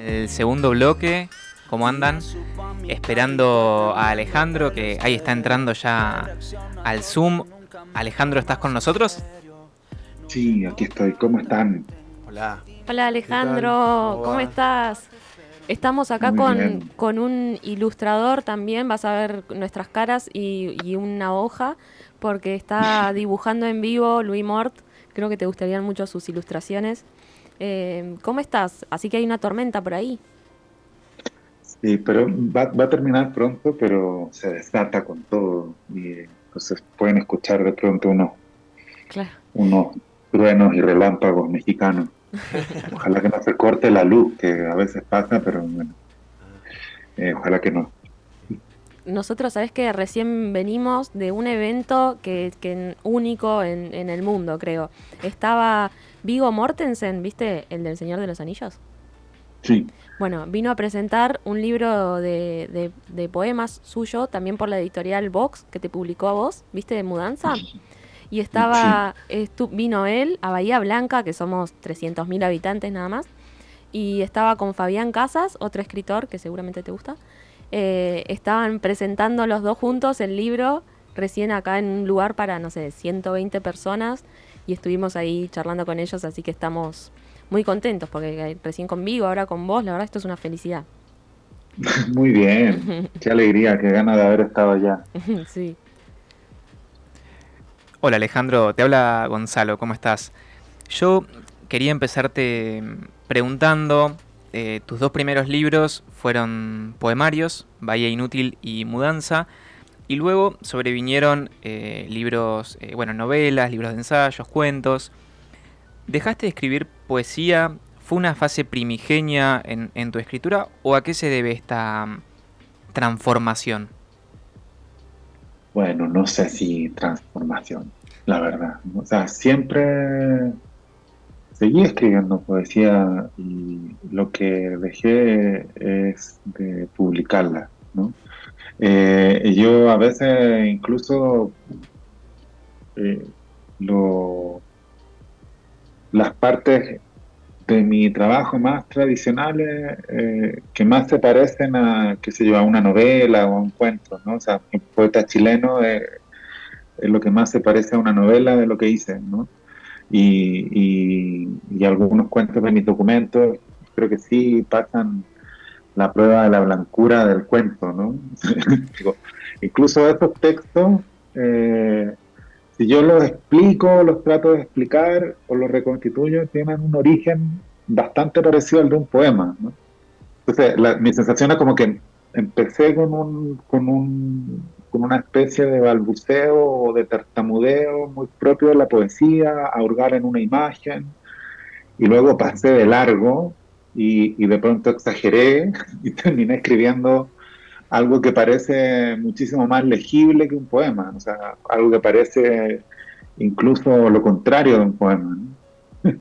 El segundo bloque, ¿cómo andan? Esperando a Alejandro, que ahí está entrando ya al Zoom. Alejandro, ¿estás con nosotros? Sí, aquí estoy. ¿Cómo están? Hola, Hola ¿qué tal? Alejandro, ¿Cómo ¿cómo va? estás? Estamos acá Muy con, bien. con un ilustrador también, vas a ver nuestras caras y una hoja, porque está dibujando en vivo Louis Mort, creo que te gustarían mucho sus ilustraciones. ¿Cómo estás? Así que hay una tormenta por ahí. Sí, pero va a terminar pronto, pero se desata con todo. Y entonces pueden escuchar de pronto Claro. unos truenos y relámpagos mexicanos. Ojalá que no se corte la luz, que a veces pasa, pero bueno, ojalá que no. Nosotros, sabes que recién venimos de un evento que único en el mundo, creo. Estaba Viggo Mortensen, ¿viste? El del Señor de los Anillos. Sí, Bueno, vino a presentar un libro de poemas suyo, también por la editorial Vox, que te publicó a vos, ¿viste? De mudanza. Y sí. vino él a Bahía Blanca, que somos 300.000 habitantes nada más. Y estaba con Fabián Casas, otro escritor que seguramente te gusta. Estaban presentando los dos juntos el libro, recién acá en un lugar para, no sé, 120 personas. Y estuvimos ahí charlando con ellos, así que estamos muy contentos, porque recién conmigo, ahora con vos, la verdad esto es una felicidad. Muy bien. Qué alegría, qué gana de haber estado allá. Sí. Hola Alejandro, te habla Gonzalo, ¿cómo estás? Yo quería empezarte preguntando, tus dos primeros libros fueron poemarios, Bahía Inútil y Mudanza, y luego sobrevinieron libros, bueno, novelas, libros de ensayos, cuentos. ¿Dejaste de escribir poesía? ¿Fue una fase primigenia en tu escritura o a qué se debe esta transformación? Bueno, no sé si transformación, la verdad. O sea, siempre seguí escribiendo poesía y lo que dejé es de publicarla, ¿no? Yo a veces incluso eh, lo, las partes de mi trabajo más tradicionales que más se parecen a, qué sé yo, a una novela o a un cuento, ¿no? O sea, un poeta chileno es lo que más se parece a una novela de lo que hice, ¿no? Y algunos cuentos de mis documentos creo que sí pasan la prueba de la blancura del cuento, ¿no? Digo, incluso esos textos, eh, si yo los explico, los trato de explicar o los reconstituyo, tienen un origen bastante parecido al de un poema, ¿no? Entonces, mi sensación es como que empecé con una especie de balbuceo o de tartamudeo muy propio de la poesía, a hurgar en una imagen, y luego pasé de largo y de pronto exageré y terminé escribiendo algo que parece muchísimo más legible que un poema, o sea, algo que parece incluso lo contrario de un poema, ¿no?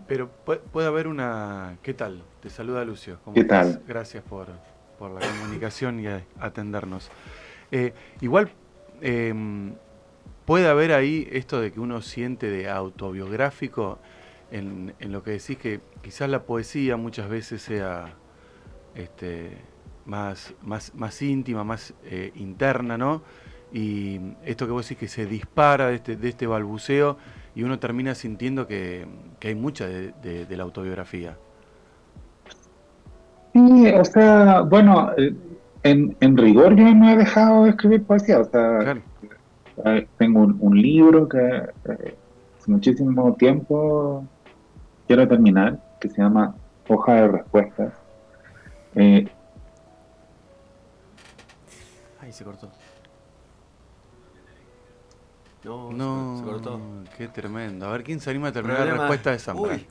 Pero puede haber una... ¿Qué tal? Te saluda Lucio, ¿cómo ¿Qué estás? tal? Gracias por la comunicación y atendernos. Igual puede haber ahí esto de que uno siente de autobiográfico en lo que decís que quizás la poesía muchas veces sea este, más íntima, más interna, ¿no? Y esto que vos decís que se dispara de este balbuceo y uno termina sintiendo que hay mucha de la autobiografía. Sí, o sea, bueno, en rigor yo no he dejado de escribir poesía, o sea, Claro. tengo un libro que hace muchísimo tiempo quiero terminar, que se llama Hoja de Respuestas. Eh, Ay, se cortó. No, se cortó. No, qué tremendo. A ver, ¿quién se anima a terminar la Problema. respuesta de Zambra? Uy.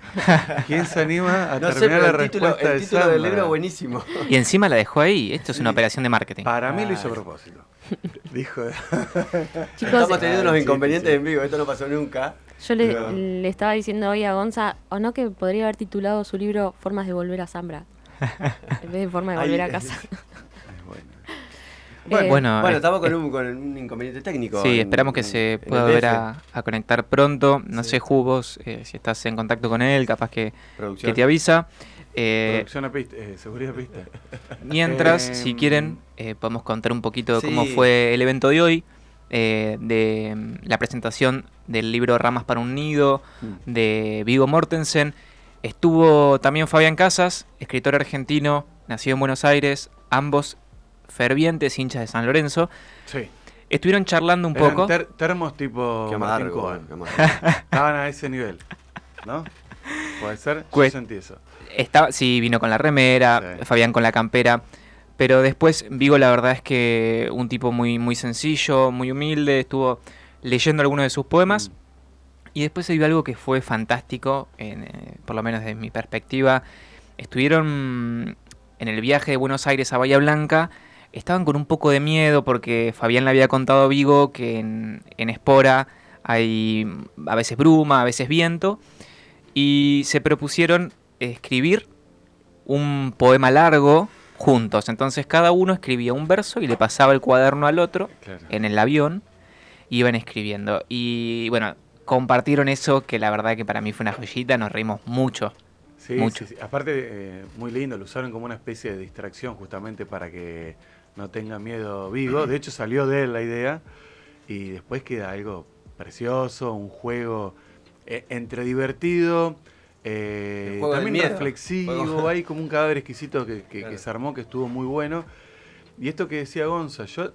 ¿Quién se anima a No sé, terminar pero la el título, respuesta el de título del libro es Zambra? buenísimo. Y encima la dejó ahí, esto es una Sí, operación de marketing. para mí lo hizo a Claro. propósito. Dijo. Chicos, Estamos teniendo unos Ay, inconvenientes sí. en vivo, esto no pasó nunca. yo le, Pero le estaba diciendo hoy a Gonza, o no, que podría haber titulado su libro Formas de volver a Zambra, en vez de Forma de volver hay, a casa. Es bueno. Bueno, Bueno, estamos con un inconveniente técnico. sí, esperamos que se pueda volver a conectar pronto. No Sí. sé, Jugos, si estás en contacto con él, capaz que Producción. te avisa. Producción a pista, seguridad a pista. Mientras, si quieren, podemos contar un poquito de cómo Sí. fue el evento de hoy, de la presentación del libro Ramas para un Nido, de Viggo Mortensen. Estuvo también Fabián Casas, escritor argentino, nacido en Buenos Aires, ambos fervientes hinchas de San Lorenzo. Sí. Estuvieron charlando un Eran poco. termos tipo Qué Martín amargo, Cohen. qué amargo. Estaban a ese nivel, ¿no? Puede ser, yo Cuest- sentí eso. Sí, vino con la remera, Sí. Fabián con la campera. Pero después, Vigo, la verdad es que un tipo muy, muy sencillo, muy humilde, estuvo leyendo algunos de sus poemas. Y después se vio algo que fue fantástico, por lo menos desde mi perspectiva. Estuvieron en el viaje de Buenos Aires a Bahía Blanca, estaban con un poco de miedo porque Fabián le había contado a Vigo que en Espora hay a veces bruma, a veces viento. Y se propusieron escribir un poema largo juntos. Entonces cada uno escribía un verso y le pasaba el cuaderno al otro Claro. en el avión. Iban escribiendo. Y bueno, compartieron eso que la verdad que para mí fue una joyita. Nos reímos mucho. Sí, mucho. sí, sí. Aparte, muy lindo, lo usaron como una especie de distracción justamente para que no tenga miedo Vigo. De hecho, salió de él la idea y después queda algo precioso, un juego entre divertido, juego del también miedo. reflexivo, Juego. hay como un cadáver exquisito que Claro. se armó, que estuvo muy bueno. Y esto que decía Gonza, yo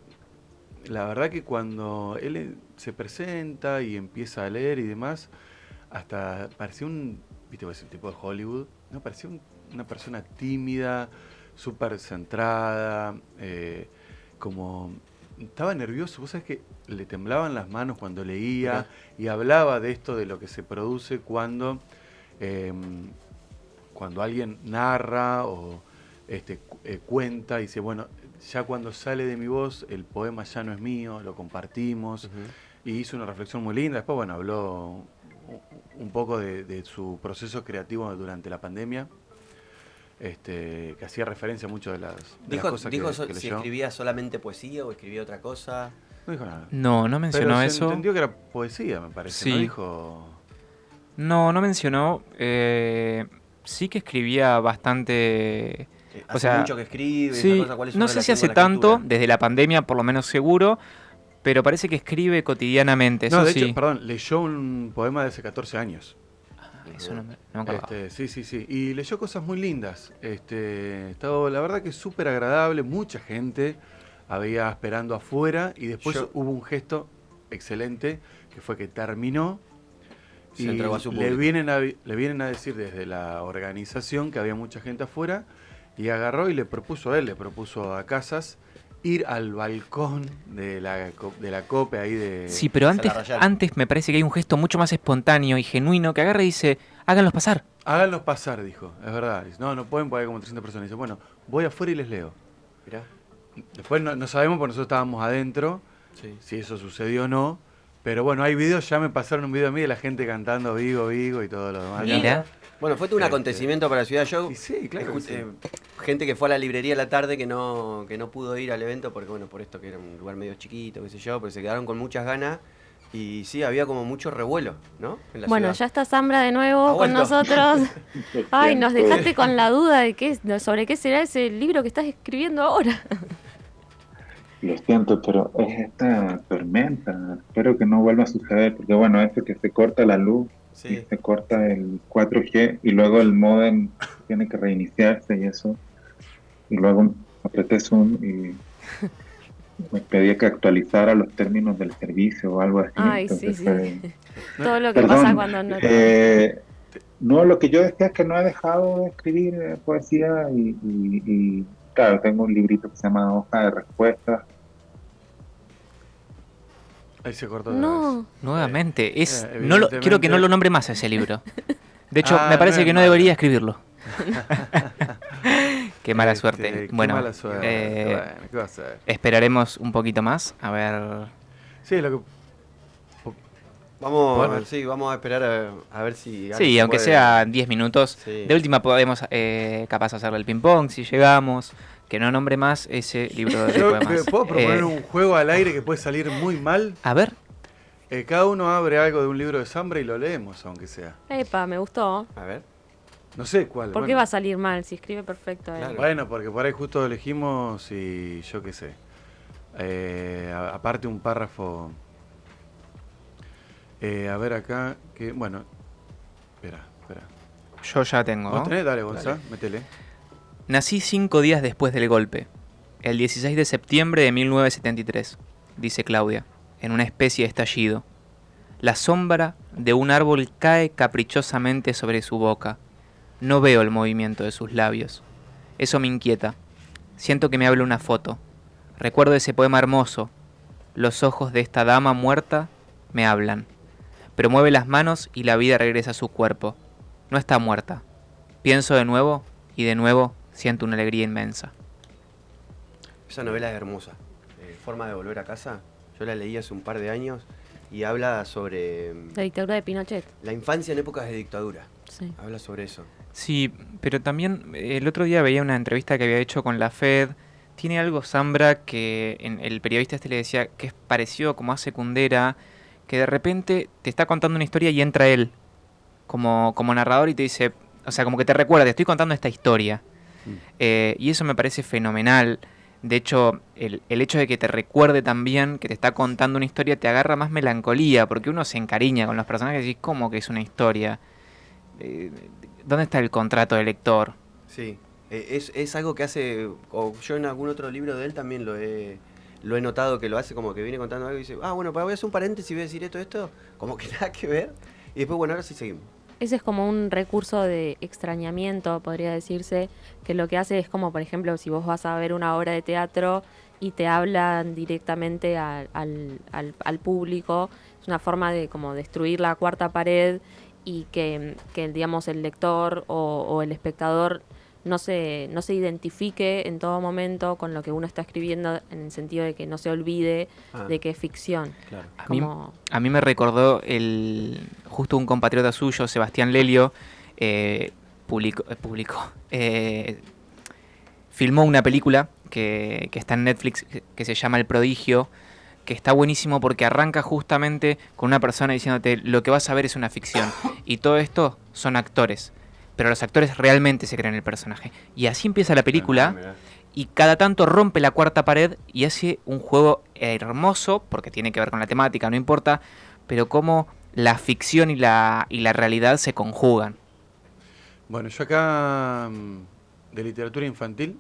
la verdad que cuando él se presenta y empieza a leer y demás, hasta parecía viste, ese tipo de Hollywood, no, parecía una persona tímida, súper centrada, como estaba nervioso, vos sabés que le temblaban las manos cuando leía y hablaba de esto, de lo que se produce cuando alguien narra o cuenta y dice, bueno, ya cuando sale de mi voz, el poema ya no es mío, lo compartimos. Y hizo una reflexión muy linda. Después, bueno, habló un poco de su proceso creativo durante la pandemia, que hacía referencia a muchas de las cosas Dijo que si leyó. escribía solamente poesía o escribía otra cosa. No dijo nada. No mencionó Pero se eso. entendió que era poesía, me parece. Sí. No dijo... No mencionó. Sí que escribía bastante. Hace sea, mucho que escribe. Sí, esa cosa, ¿cuál es su no sé si relación hace con la tanto, escritura? desde la pandemia por lo menos seguro, pero parece que escribe cotidianamente. Eso No, de sí. hecho, perdón, leyó un poema de hace 14 años. Eso no me acordaba. Sí. Y leyó cosas muy lindas. Estaba, la verdad que súper agradable. Mucha gente había esperando afuera y después hubo un gesto excelente que fue que terminó. Se Y entregó a su le público. vienen a decir desde la organización que había mucha gente afuera y agarró y le propuso a Casas ir al balcón de la COPE ahí de... Sí, pero antes me parece que hay un gesto mucho más espontáneo y genuino que agarra y dice, háganlos pasar. Háganlos pasar, dijo, es verdad. Dice, no pueden porque hay como 300 personas. Dice, bueno, voy afuera y les leo. Mirá. Después no sabemos porque nosotros estábamos adentro, Sí. si eso sucedió o no. Pero bueno, hay videos, ya me pasaron un video a mí de la gente cantando Vigo y todo lo demás. Mira. Bueno, fue todo un acontecimiento para la ciudad. Yo, Y sí, claro que sí. gente que fue a la librería a la tarde que no pudo ir al evento porque, bueno, por esto que era un lugar medio chiquito, qué sé yo, pero se quedaron con muchas ganas. Y sí, había como mucho revuelo, ¿no? En la Bueno, ciudad. ya está Zambra de nuevo Ha con vuelto. nosotros. Ay, nos Siento. dejaste con la duda de sobre qué será ese libro que estás escribiendo ahora. Lo siento, pero es esta tormenta. Espero que no vuelva a suceder, porque bueno, eso que se corta la luz y Sí. se corta el 4G y luego el módem tiene que reiniciarse y eso. Y luego apreté Zoom y me pedía que actualizara los términos del servicio o algo así. Ay, entonces sí. fue- Todo lo que Perdón, pasa cuando no... no, lo que yo decía es que no he dejado de escribir poesía y claro, tengo un librito que se llama Hoja de Respuestas. Ahí se cortó otra No. vez. Nuevamente. Evidentemente. Quiero que no lo nombre más a ese libro. De hecho, me parece no es que no malo. debería escribirlo. Qué mala suerte. Qué Bueno, mala suerte. Bueno, ¿qué va a hacer? esperaremos un poquito más. A ver. Sí, lo que... Vamos, sí, vamos a esperar a ver si... alguien Sí, se aunque puede- sea 10 minutos. Sí. De última podemos capaz hacerle el ping-pong si llegamos. que no nombre más ese libro de Yo poemas. puedo proponer un juego al aire que puede salir muy mal. A ver, Cada uno abre algo de un libro de Zambra y lo leemos, aunque sea. Epa, me gustó. A ver. No sé cuál. ¿Por qué va a salir mal si escribe perfecto él? Claro. Bueno, porque por ahí justo elegimos y yo qué sé. Aparte un párrafo. A ver acá, que bueno. Espera. yo ya tengo. ¿Vos tenés? Dale, Gonzalo, métele. Nací 5 días después del golpe, el 16 de septiembre de 1973, dice Claudia, en una especie de estallido. La sombra de un árbol cae caprichosamente sobre su boca. No veo el movimiento de sus labios. Eso me inquieta. Siento que me habla una foto. Recuerdo ese poema hermoso. Los ojos de esta dama muerta me hablan. Pero mueve las manos y la vida regresa a su cuerpo. No está muerta. Pienso de nuevo y de nuevo siento una alegría inmensa. Esa novela es hermosa. Forma de volver a casa. Yo la leí hace un par de años y habla sobre La dictadura de Pinochet. la infancia en épocas de dictadura. Sí. Habla sobre eso. Sí, pero también el otro día veía una entrevista que había hecho con la Fed. Tiene algo Zambra que el periodista le decía que es parecido como a Secundera, que de repente te está contando una historia y entra él como narrador y te dice, o sea, como que te recuerda, te estoy contando esta historia. Y eso me parece fenomenal. De hecho, el hecho de que te recuerde también que te está contando una historia te agarra más melancolía, porque uno se encariña con los personajes y decís, ¿cómo que es una historia? ¿Dónde está el contrato de lector? Sí. Es algo que hace, o yo en algún otro libro de él también lo he notado, que lo hace como que viene contando algo y dice, bueno, voy a hacer un paréntesis y voy a decir esto, como que nada que ver. Y después, bueno, ahora sí seguimos. Ese es como un recurso de extrañamiento, podría decirse, que lo que hace es como, por ejemplo, si vos vas a ver una obra de teatro y te hablan directamente al público, es una forma de como destruir la cuarta pared y que digamos, el lector o el espectador no se identifique en todo momento con lo que uno está escribiendo, en el sentido de que no se olvide de que es ficción. Claro. A mí me recordó justo un compatriota suyo, Sebastián Lelio, filmó una película que está en Netflix que se llama El Prodigio, que está buenísimo porque arranca justamente con una persona diciéndote lo que vas a ver es una ficción y todo esto son actores, pero los actores realmente se creen el personaje. Y así empieza la película y cada tanto rompe la cuarta pared y hace un juego hermoso, porque tiene que ver con la temática, no importa, pero cómo la ficción y la realidad se conjugan. Bueno, yo acá de literatura infantil,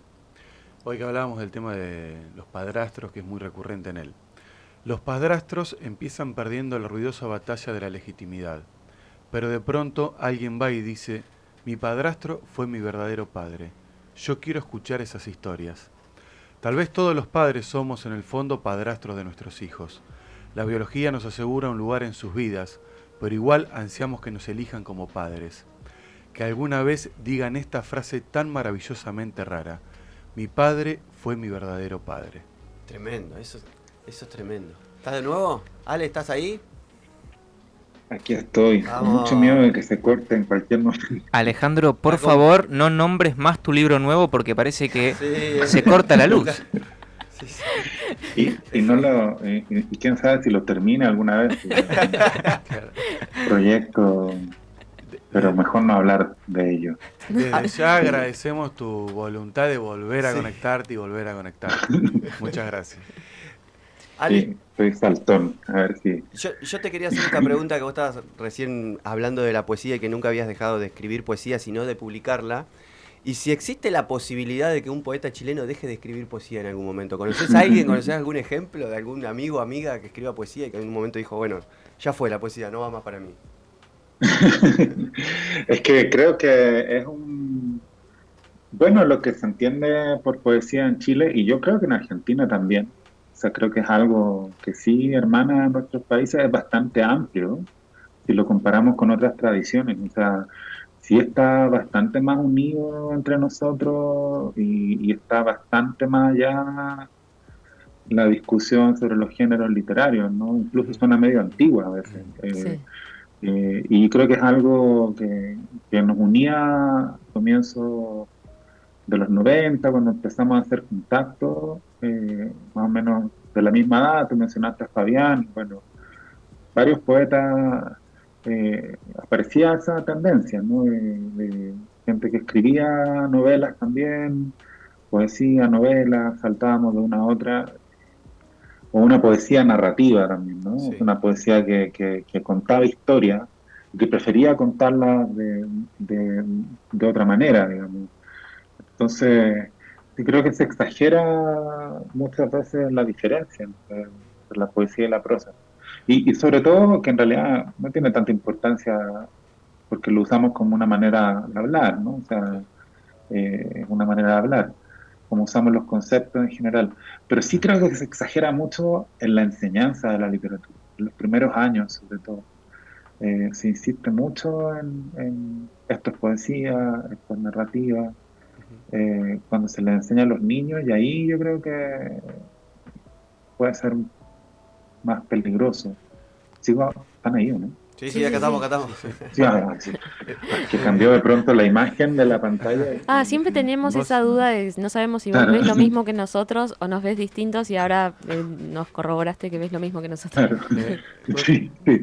hoy que hablábamos del tema de los padrastros, que es muy recurrente en él. Los padrastros empiezan perdiendo la ruidosa batalla de la legitimidad, pero de pronto alguien va y dice: mi padrastro fue mi verdadero padre. Yo quiero escuchar esas historias. Tal vez todos los padres somos en el fondo padrastros de nuestros hijos. La biología nos asegura un lugar en sus vidas, pero igual ansiamos que nos elijan como padres. Que alguna vez digan esta frase tan maravillosamente rara: mi padre fue mi verdadero padre. Tremendo, eso es tremendo. ¿Estás de nuevo? Ale, ¿estás ahí? Aquí estoy. Vamos. Mucho miedo de que se corte en cualquier momento. Alejandro, por favor, no nombres más tu libro nuevo porque parece que se corta la luz. Sí, sí. Y quién sabe si lo termina alguna vez. Proyecto, pero mejor no hablar de ello. Desde ya agradecemos tu voluntad de volver a conectarte y volver a conectarte. Muchas gracias. Ale, Sí, soy saltón. A ver si... yo te quería hacer esta pregunta, que vos estabas recién hablando de la poesía y que nunca habías dejado de escribir poesía, sino de publicarla. Y si existe la posibilidad de que un poeta chileno deje de escribir poesía en algún momento. ¿Conoces a alguien, conoces algún ejemplo de algún amigo o amiga que escriba poesía y que en un momento dijo, bueno, ya fue la poesía, no va más para mí? Es que creo que es bueno, lo que se entiende por poesía en Chile, y yo creo que en Argentina también. O sea, creo que es algo que sí, hermana, en nuestros países es bastante amplio, si lo comparamos con otras tradiciones. O sea, sí está bastante más unido entre nosotros y está bastante más allá la discusión sobre los géneros literarios, ¿no? Incluso suena medio antigua a veces. Sí. Y creo que es algo que nos unía al comienzo de los 90 cuando empezamos a hacer contacto, más o menos de la misma edad. Tú mencionaste a Fabián, bueno, varios poetas, aparecía esa tendencia, ¿no? De gente que escribía novelas también, poesía, novelas, saltábamos de una a otra, o una poesía narrativa también, ¿no? Sí. Una poesía que contaba historias, que prefería contarlas de otra manera, digamos. Entonces, sí creo que se exagera muchas veces la diferencia entre la poesía y la prosa. Y sobre todo que en realidad no tiene tanta importancia porque lo usamos como una manera de hablar, ¿no? O sea, es una manera de hablar, como usamos los conceptos en general. Pero sí creo que se exagera mucho en la enseñanza de la literatura, en los primeros años sobre todo. Se insiste mucho en esto es poesía, esto es narrativa, cuando se les enseña a los niños, y ahí yo creo que puede ser más peligroso. Sigo, están ahí, ¿no? Sí, Sí, sí, acá sí, estamos, sí. acá estamos. Sí, sí. Que cambió de pronto la imagen de la pantalla. Siempre tenemos Vos, esa duda de no sabemos si vos Claro, ves lo mismo que nosotros o nos ves distintos y ahora nos corroboraste que ves lo mismo que nosotros. claro. vos, Sí, sí,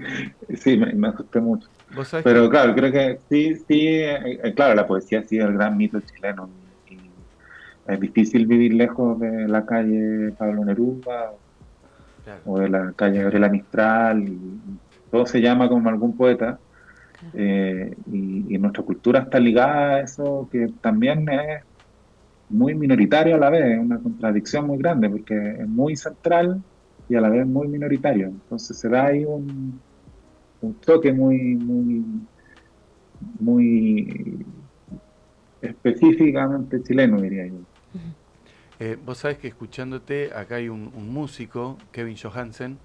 sí, me asusté mucho. vos sabés Pero que claro, creo que sí, sí, claro, la poesía sí es el gran mito chileno. Y es difícil vivir lejos de la calle Pablo Neruda Claro. o de la calle Gabriela Mistral, y todo se llama como algún poeta, y nuestra cultura está ligada a eso, que también es muy minoritario a la vez, es una contradicción muy grande, porque es muy central y a la vez muy minoritario. Entonces se da ahí un choque muy específicamente chileno, diría yo. vos sabés que escuchándote, acá hay un músico, Kevin Johansen,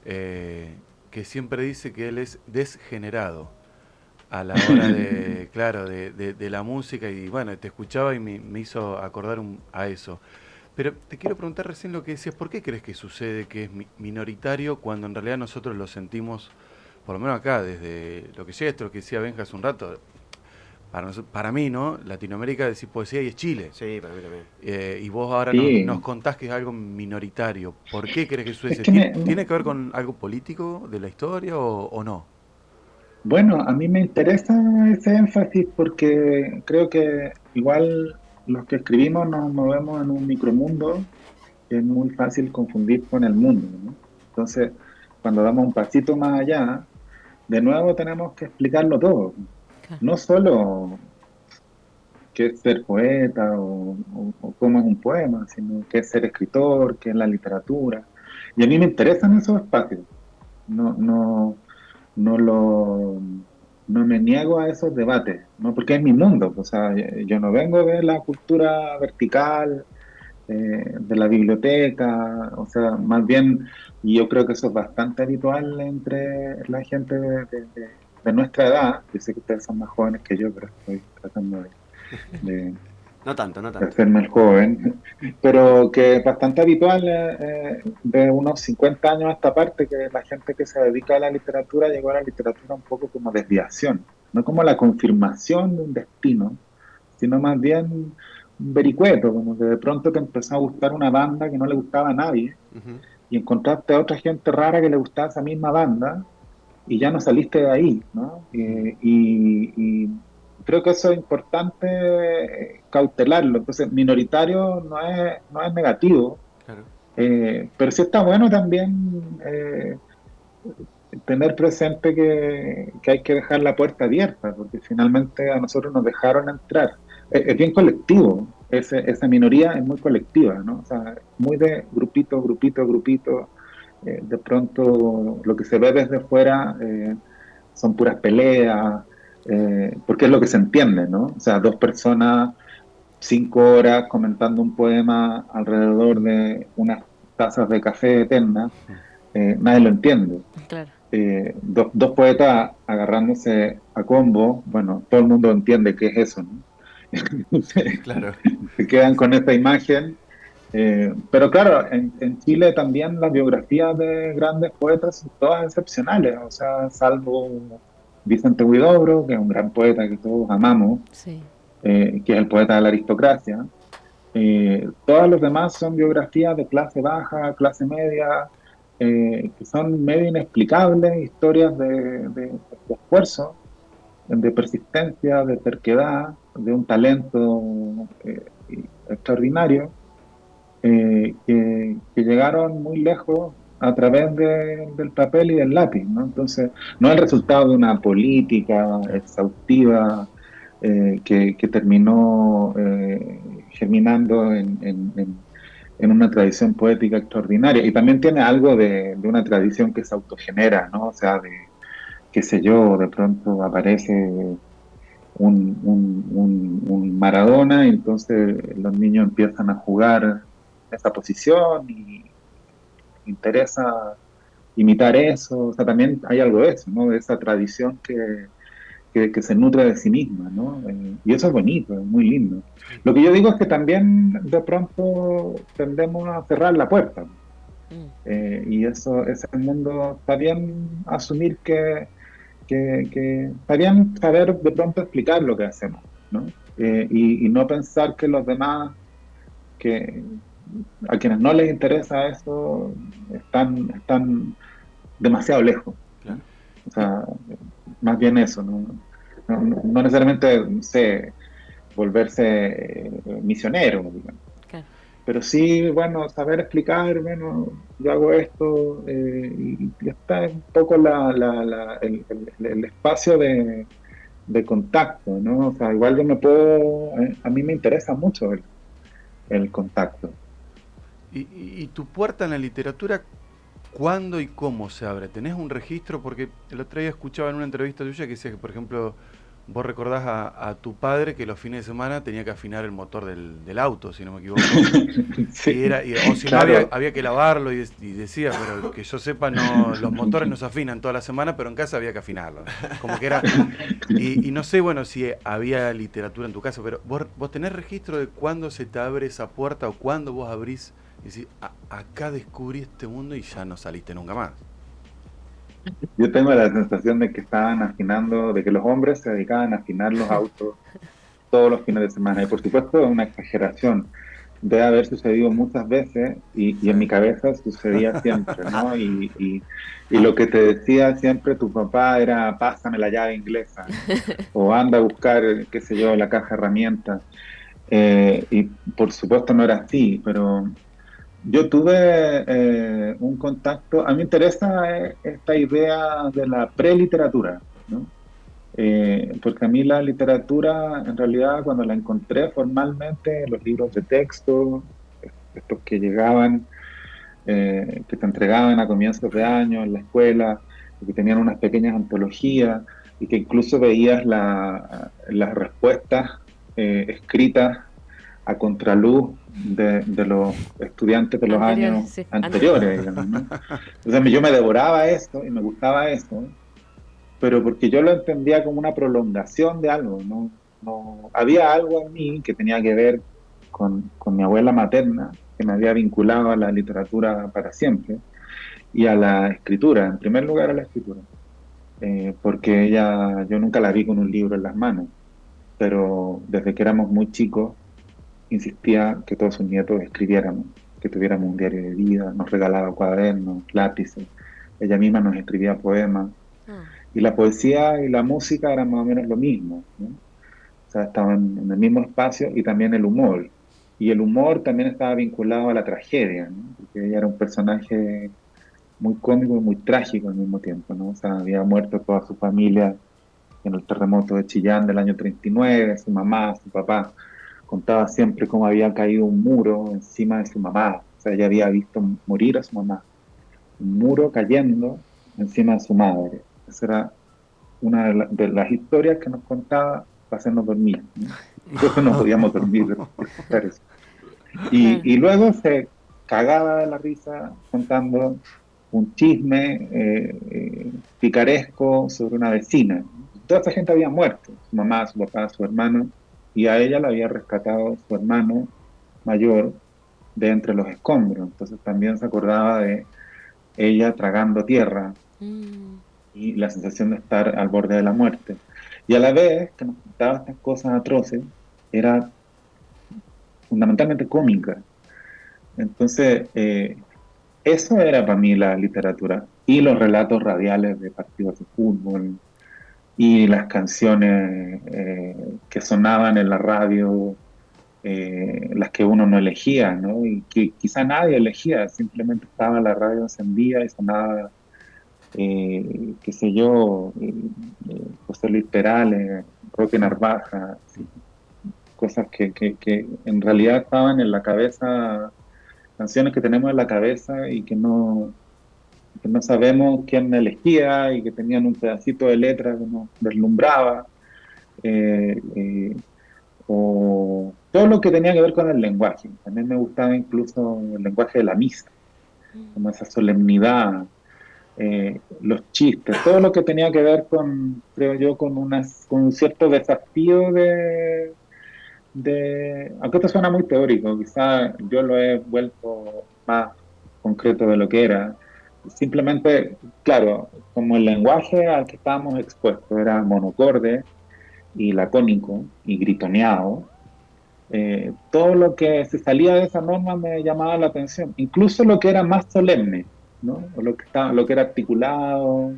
eh, que siempre dice que él es desgenerado a la hora de, claro, de la música, y bueno, te escuchaba y me hizo acordar a eso. Pero te quiero preguntar recién lo que decías, ¿por qué crees que sucede que es minoritario cuando en realidad nosotros lo sentimos, por lo menos acá, desde lo que llega, esto lo que decía Benja hace un rato, para mí, ¿no? Latinoamérica decís poesía y es Chile. Sí, para mí también. Y vos ahora nos Sí, contás que es algo minoritario. ¿Por qué crees que es sucede? que ¿Tiene que ver con algo político de la historia o no? bueno, a mí me interesa ese énfasis porque creo que igual los que escribimos nos movemos en un micromundo que es muy fácil confundir con el mundo, ¿no? Entonces, cuando damos un pasito más allá, de nuevo tenemos que explicarlo todo. Claro. No solo qué es ser poeta o cómo es un poema, sino qué es ser escritor, qué es la literatura. Y a mí me interesan esos espacios. No, no, no lo, no me niego a esos debates, ¿no? Porque es mi mundo. O sea, yo no vengo de la cultura vertical, de la biblioteca, o sea, más bien, y yo creo que eso es bastante habitual entre la gente de nuestra edad. Yo sé que ustedes son más jóvenes que yo, pero estoy tratando de, No tanto, no de tanto. hacerme el joven, pero que es bastante habitual, de unos 50 años a esta parte, que la gente que se dedica a la literatura llegó a la literatura un poco como desviación, no como la confirmación de un destino, sino más bien un vericueto, como que de pronto te empezó a gustar una banda que no le gustaba a nadie Ujú. y encontraste a otra gente rara que le gustaba esa misma banda y ya no saliste de ahí, ¿no? Y creo que eso es importante, cautelarlo. Entonces, minoritario no es negativo, Claro. pero sí está bueno también, tener presente que hay que dejar la puerta abierta, porque finalmente a nosotros nos dejaron entrar. Es bien colectivo, esa minoría es muy colectiva, ¿no? O sea, muy de grupito, grupito, grupito. De pronto lo que se ve desde fuera, son puras peleas, porque es lo que se entiende, ¿no? O sea, dos personas, 5 horas comentando un poema alrededor de unas tazas de café eternas, nadie lo entiende. Claro. Dos poetas agarrándose a combo, bueno, todo el mundo entiende qué es eso, ¿no? Entonces, Claro. se quedan con esta imagen. Pero claro, en Chile también las biografías de grandes poetas son todas excepcionales, o sea, salvo Vicente Huidobro, que es un gran poeta que todos amamos, Sí. que es el poeta de la aristocracia. Todos los demás son biografías de clase baja, clase media, que son medio inexplicables, historias de esfuerzo, de persistencia, de terquedad, de un talento extraordinario, que llegaron muy lejos a través del papel y del lápiz, ¿no? Entonces, no es el resultado de una política exhaustiva que terminó germinando en una tradición poética extraordinaria. Y también tiene algo de una tradición que se autogenera, ¿no? O sea, de, qué sé yo, de pronto aparece un Maradona y entonces los niños empiezan a jugar esa posición y interesa imitar eso. O sea, también hay algo de eso, ¿no? De esa tradición que se nutre de sí misma, ¿no? Y eso es bonito, es muy lindo. Lo que yo digo es que también de pronto tendemos a cerrar la puerta. Y eso, ese mundo, está bien asumir que está bien saber de pronto explicar lo que hacemos, ¿no? Y no pensar que los demás, que a quienes no les interesa eso, están demasiado lejos, ¿no? Claro. O sea, más bien eso, ¿no? No necesariamente, no sé, volverse misionero, digamos. Claro. Pero sí, bueno, saber explicar, bueno, yo hago esto, y está un poco el espacio de contacto, ¿no? O sea, igual yo me puedo, a mí me interesa mucho el contacto. Y tu puerta en la literatura, ¿cuándo y cómo se abre? ¿Tenés un registro? Porque el otro día escuchaba en una entrevista tuya que decía que, por ejemplo, vos recordás a tu padre que los fines de semana tenía que afinar el motor del auto, si no me equivoco. Sí, O si no, claro. había que lavarlo y decía, pero que yo sepa, no, los motores no se afinan toda la semana, pero en casa había que afinarlo. Como que era. Y no sé, bueno, si había literatura en tu casa, pero vos tenés registro de cuándo se te abre esa puerta o cuándo vos abrís y decís, acá descubrí este mundo y ya no saliste nunca más. Yo tengo la sensación de que estaban afinando, de que los hombres se dedicaban a afinar los autos todos los fines de semana. Y por supuesto es una exageración. Debe haber sucedido muchas veces y Sí. en mi cabeza sucedía siempre, ¿no? Y lo que te decía siempre tu papá era pásame la llave inglesa, ¿no? O anda a buscar, qué sé yo, la caja de herramientas. Y por supuesto no era así, pero yo tuve un contacto, a mí me interesa esta idea de la preliteratura, ¿no? Porque a mí la literatura, en realidad, cuando la encontré formalmente, los libros de texto, estos que llegaban, que te entregaban a comienzos de año en la escuela, y que tenían unas pequeñas antologías, y que incluso veías las respuestas escritas a contraluz de los estudiantes de los Anteriores, años sí. anteriores, digamos, ¿no? Entonces yo me devoraba esto y me gustaba esto, pero porque yo lo entendía como una prolongación de algo, ¿no? No, había algo en mí que tenía que ver con mi abuela materna, que me había vinculado a la literatura para siempre y a la escritura, en primer lugar a la escritura, porque ella, yo nunca la vi con un libro en las manos, pero desde que éramos muy chicos insistía que todos sus nietos escribiéramos, que tuviéramos un diario de vida, nos regalaba cuadernos, lápices, ella misma nos escribía poemas. Ah, Y la poesía y la música eran más o menos lo mismo, ¿no? O sea, estaban en el mismo espacio y también el humor. Y el humor también estaba vinculado a la tragedia, ¿no? Porque ella era un personaje muy cómico y muy trágico al mismo tiempo, ¿no? O sea, había muerto toda su familia en el terremoto de Chillán del año 39, su mamá, su papá. Contaba siempre cómo había caído un muro encima de su mamá. O sea, ella había visto morir a su mamá. Un muro cayendo encima de su madre. Esa era una de las historias que nos contaba para hacernos dormir, ¿no? Nosotros no podíamos dormir de escuchar eso. claro. Y luego se cagaba de la risa contando un chisme picaresco sobre una vecina. Toda esa gente había muerto, su mamá, su papá, su hermano, y a ella la había rescatado su hermano mayor de entre los escombros. Entonces también se acordaba de ella tragando tierra Mm, y la sensación de estar al borde de la muerte. Y a la vez que nos contaba estas cosas atroces, era fundamentalmente cómica. Entonces, eso era para mí la literatura. Y los relatos radiales de partidos de fútbol, y las canciones que sonaban en la radio, las que uno no elegía, ¿no? Y que quizá nadie elegía, simplemente estaba la radio encendida y sonaba, qué sé yo, José Luis Perales, Roque Narvaja, sí, cosas que en realidad estaban en la cabeza, canciones que tenemos en la cabeza y que no sabemos quién elegía y que tenían un pedacito de letra que nos deslumbraba. eh, eh, o todo lo que tenía que ver con el lenguaje. También me gustaba incluso el lenguaje de la misa, como esa solemnidad, los chistes, todo lo que tenía que ver con, creo yo, con un cierto desafío aunque esto suena muy teórico, quizá yo lo he vuelto más concreto de lo que era. Simplemente, claro, como el lenguaje al que estábamos expuestos era monocorde y lacónico y gritoneado, todo lo que se salía de esa norma me llamaba la atención, incluso lo que era más solemne, ¿no? O lo que era articulado,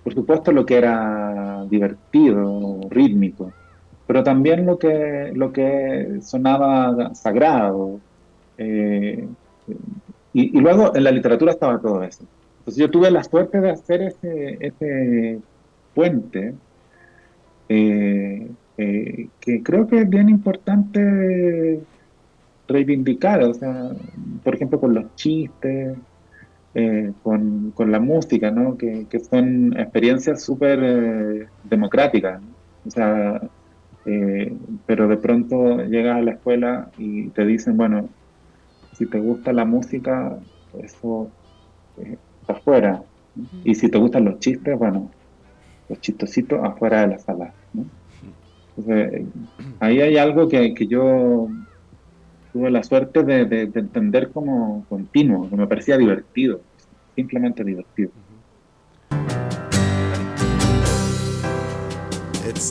por supuesto lo que era divertido, rítmico, pero también lo que sonaba sagrado. eh, y luego en la literatura estaba todo eso. Entonces yo tuve la suerte de hacer ese puente, que creo que es bien importante reivindicar, o sea, por ejemplo, con los chistes, con la música, ¿no? Que son experiencias súper democráticas, ¿no? O sea, pero de pronto llegas a la escuela y te dicen, bueno, si te gusta la música, eso está afuera, ¿no? Y si te gustan los chistes, bueno, los chistositos afuera de la sala, ¿no? Entonces, ahí hay algo que yo tuve la suerte de entender como continuo, que me parecía divertido, simplemente divertido.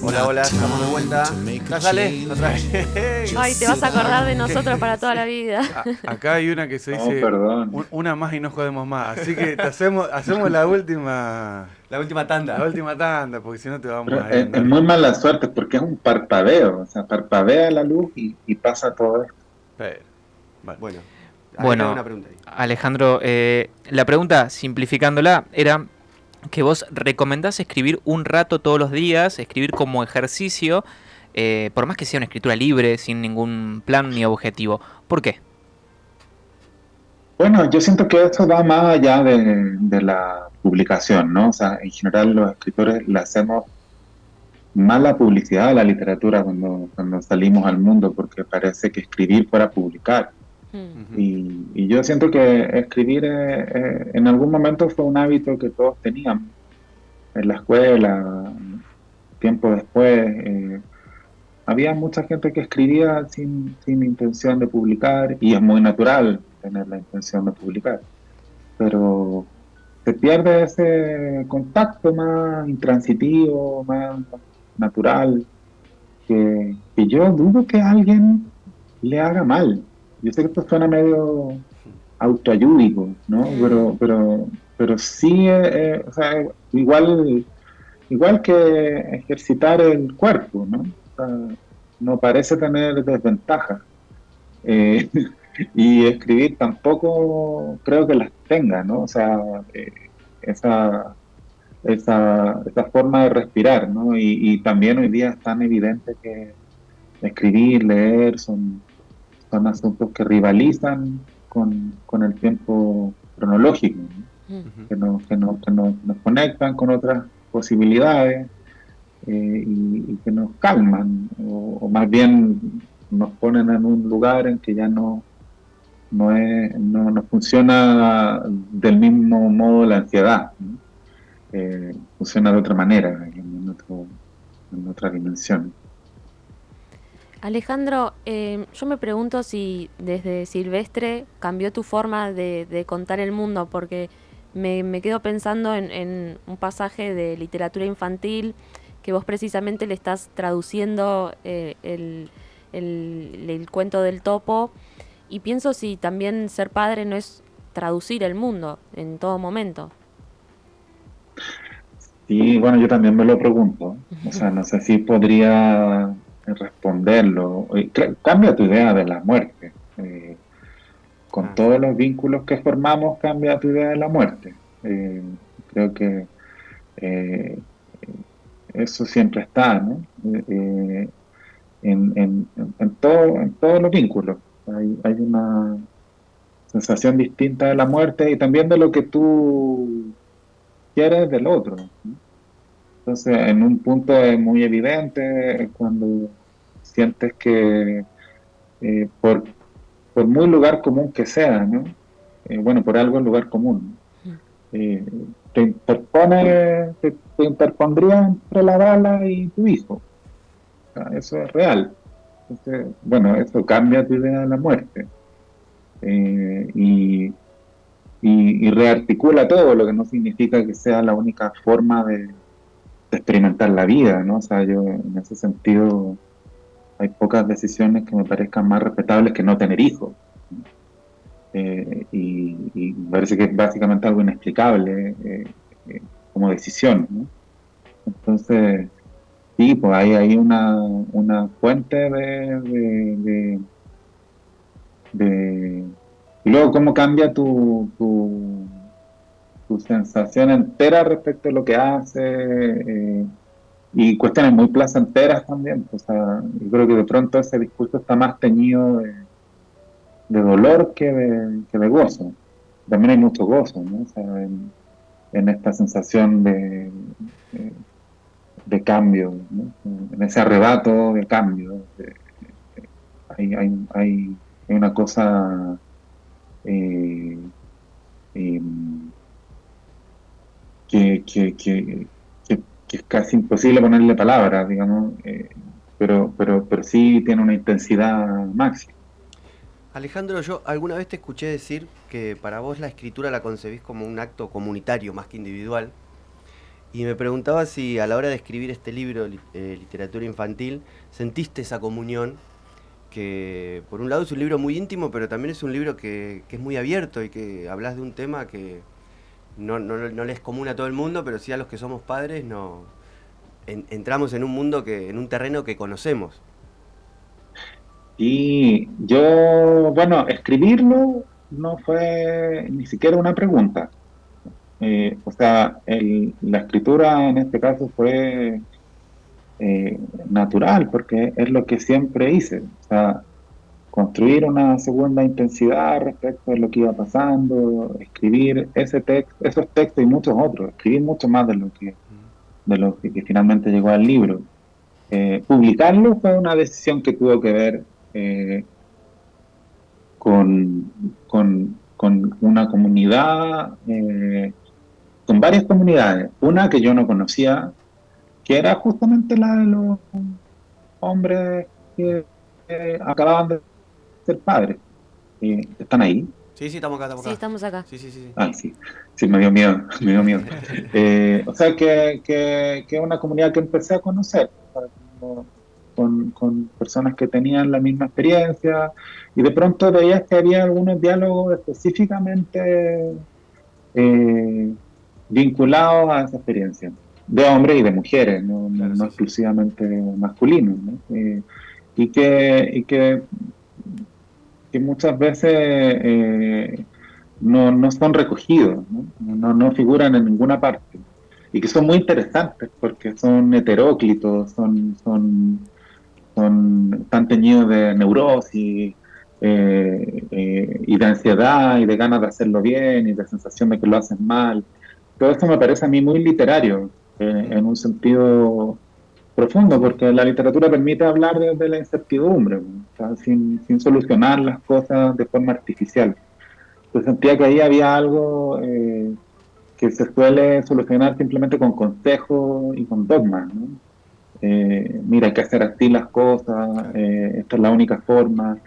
Hola, hola, estamos de vuelta. Dale, otra vez. Ay, te vas a acordar de nosotros para toda la vida. Acá hay una que se dice, perdón. una más y no jodemos más. Así que hacemos la última. La última tanda. La última tanda, porque si no te vamos Pero a es muy mala suerte porque es un parpadeo, o sea, parpadea la luz y pasa todo esto. Pero, Bueno, Bueno, una pregunta ahí. Alejandro, la pregunta, simplificándola, era que vos recomendás escribir un rato todos los días, escribir como ejercicio, por más que sea una escritura libre, sin ningún plan ni objetivo. ¿Por qué? Bueno, yo siento que esto va más allá de la publicación, ¿no? O sea, en general los escritores le hacemos mala publicidad a la literatura cuando salimos al mundo porque parece que escribir fuera publicar. Y yo siento que escribir en algún momento fue un hábito que todos teníamos en la escuela, tiempo después. Había mucha gente que escribía sin intención de publicar y es muy natural tener la intención de publicar, pero se pierde ese contacto más intransitivo, más natural, que yo dudo que a alguien le haga mal. Yo sé que esto suena medio autoayúdico, ¿no? Pero sí, o sea, igual que ejercitar el cuerpo, ¿no? O sea, no parece tener desventaja. Eh, y escribir tampoco creo que las tenga, ¿no? O sea, esa, esa forma de respirar, ¿no? Y también hoy día es tan evidente que escribir, leer son asuntos que rivalizan con el tiempo cronológico, ¿no? Nos conectan con otras posibilidades, y que nos calman, o más bien nos ponen en un lugar en que ya no funciona del mismo modo la ansiedad, ¿no? Funciona de otra manera, en otra dimensión. Alejandro, yo me pregunto si desde Silvestre cambió tu forma de contar el mundo, porque me quedo pensando en un pasaje de literatura infantil que vos precisamente le estás traduciendo el cuento del topo, y pienso si también ser padre no es traducir el mundo en todo momento. Y bueno, yo también me lo pregunto. O sea, no sé si podría responderlo. Cambia tu idea de la muerte. Con todos los vínculos que formamos, cambia tu idea de la muerte. Creo que eh, eso siempre está, ¿no? En todos los vínculos. Hay una sensación distinta de la muerte y también de lo que tú quieres del otro, ¿no? Entonces, en un punto es muy evidente cuando sientes que por muy lugar común que sea, ¿no? Bueno, por algo es lugar común, ¿no? Te interpondría entre la bala y tu hijo. O sea, eso es real. Entonces, bueno, eso cambia tu idea de la muerte. Y rearticula todo, lo que no significa que sea la única forma de experimentar la vida, ¿no? O sea, yo en ese sentido hay pocas decisiones que me parezcan más respetables que no tener hijos. Y me parece que es básicamente algo inexplicable como decisión, ¿no? Entonces, sí, pues hay una fuente de... Y luego, ¿cómo cambia tu sensación entera respecto a lo que hace? Y cuestiones muy placenteras también. O sea, yo creo que de pronto ese discurso está más teñido de dolor que de gozo. También hay mucho gozo, ¿no? O sea, en esta sensación de cambio, ¿no? En ese arrebato de cambio. Hay una cosa eh, eh, que es casi imposible ponerle palabras, digamos, pero sí tiene una intensidad máxima. Alejandro, yo alguna vez te escuché decir que para vos la escritura la concebís como un acto comunitario más que individual. Y me preguntaba si a la hora de escribir este libro, Literatura Infantil, sentiste esa comunión, que por un lado es un libro muy íntimo, pero también es un libro que es muy abierto y que hablas de un tema que no le es común a todo el mundo, pero sí a los que somos padres entramos en un mundo, en un terreno que conocemos. Y yo, bueno, escribirlo no fue ni siquiera una pregunta. O sea, la escritura en este caso fue natural, porque es lo que siempre hice. O sea, construir una segunda intensidad respecto de lo que iba pasando, escribir esos textos y muchos otros, escribir mucho más de lo que finalmente llegó al libro. Publicarlo fue una decisión que tuvo que ver con una comunidad, con varias comunidades. Una que yo no conocía, que era justamente la de los hombres que acababan de ser padres. ¿Están ahí? Sí, sí, estamos acá, estamos Sí, acá. estamos acá. Sí, sí, sí, sí. Ay, sí, sí, me dio miedo, me dio miedo. O sea, que es una comunidad que empecé a conocer, o sea, con personas que tenían la misma experiencia, y de pronto veías que había algunos diálogos específicamente eh, vinculados a esa experiencia, de hombres y de mujeres, Claro, no sí, sí. exclusivamente masculinos, ¿no? Y que muchas veces no son recogidos, ¿no? No figuran en ninguna parte. Y que son muy interesantes porque son heteróclitos, están teñidos de neurosis y de ansiedad y de ganas de hacerlo bien y de sensación de que lo hacen mal. Todo esto me parece a mí muy literario, en un sentido profundo, porque la literatura permite hablar desde la incertidumbre, ¿no? O sea, sin solucionar las cosas de forma artificial. Yo sentía que ahí había algo que se suele solucionar simplemente con consejos y con dogmas, ¿no? Mira, hay que hacer así las cosas, Claro. esta es la única forma.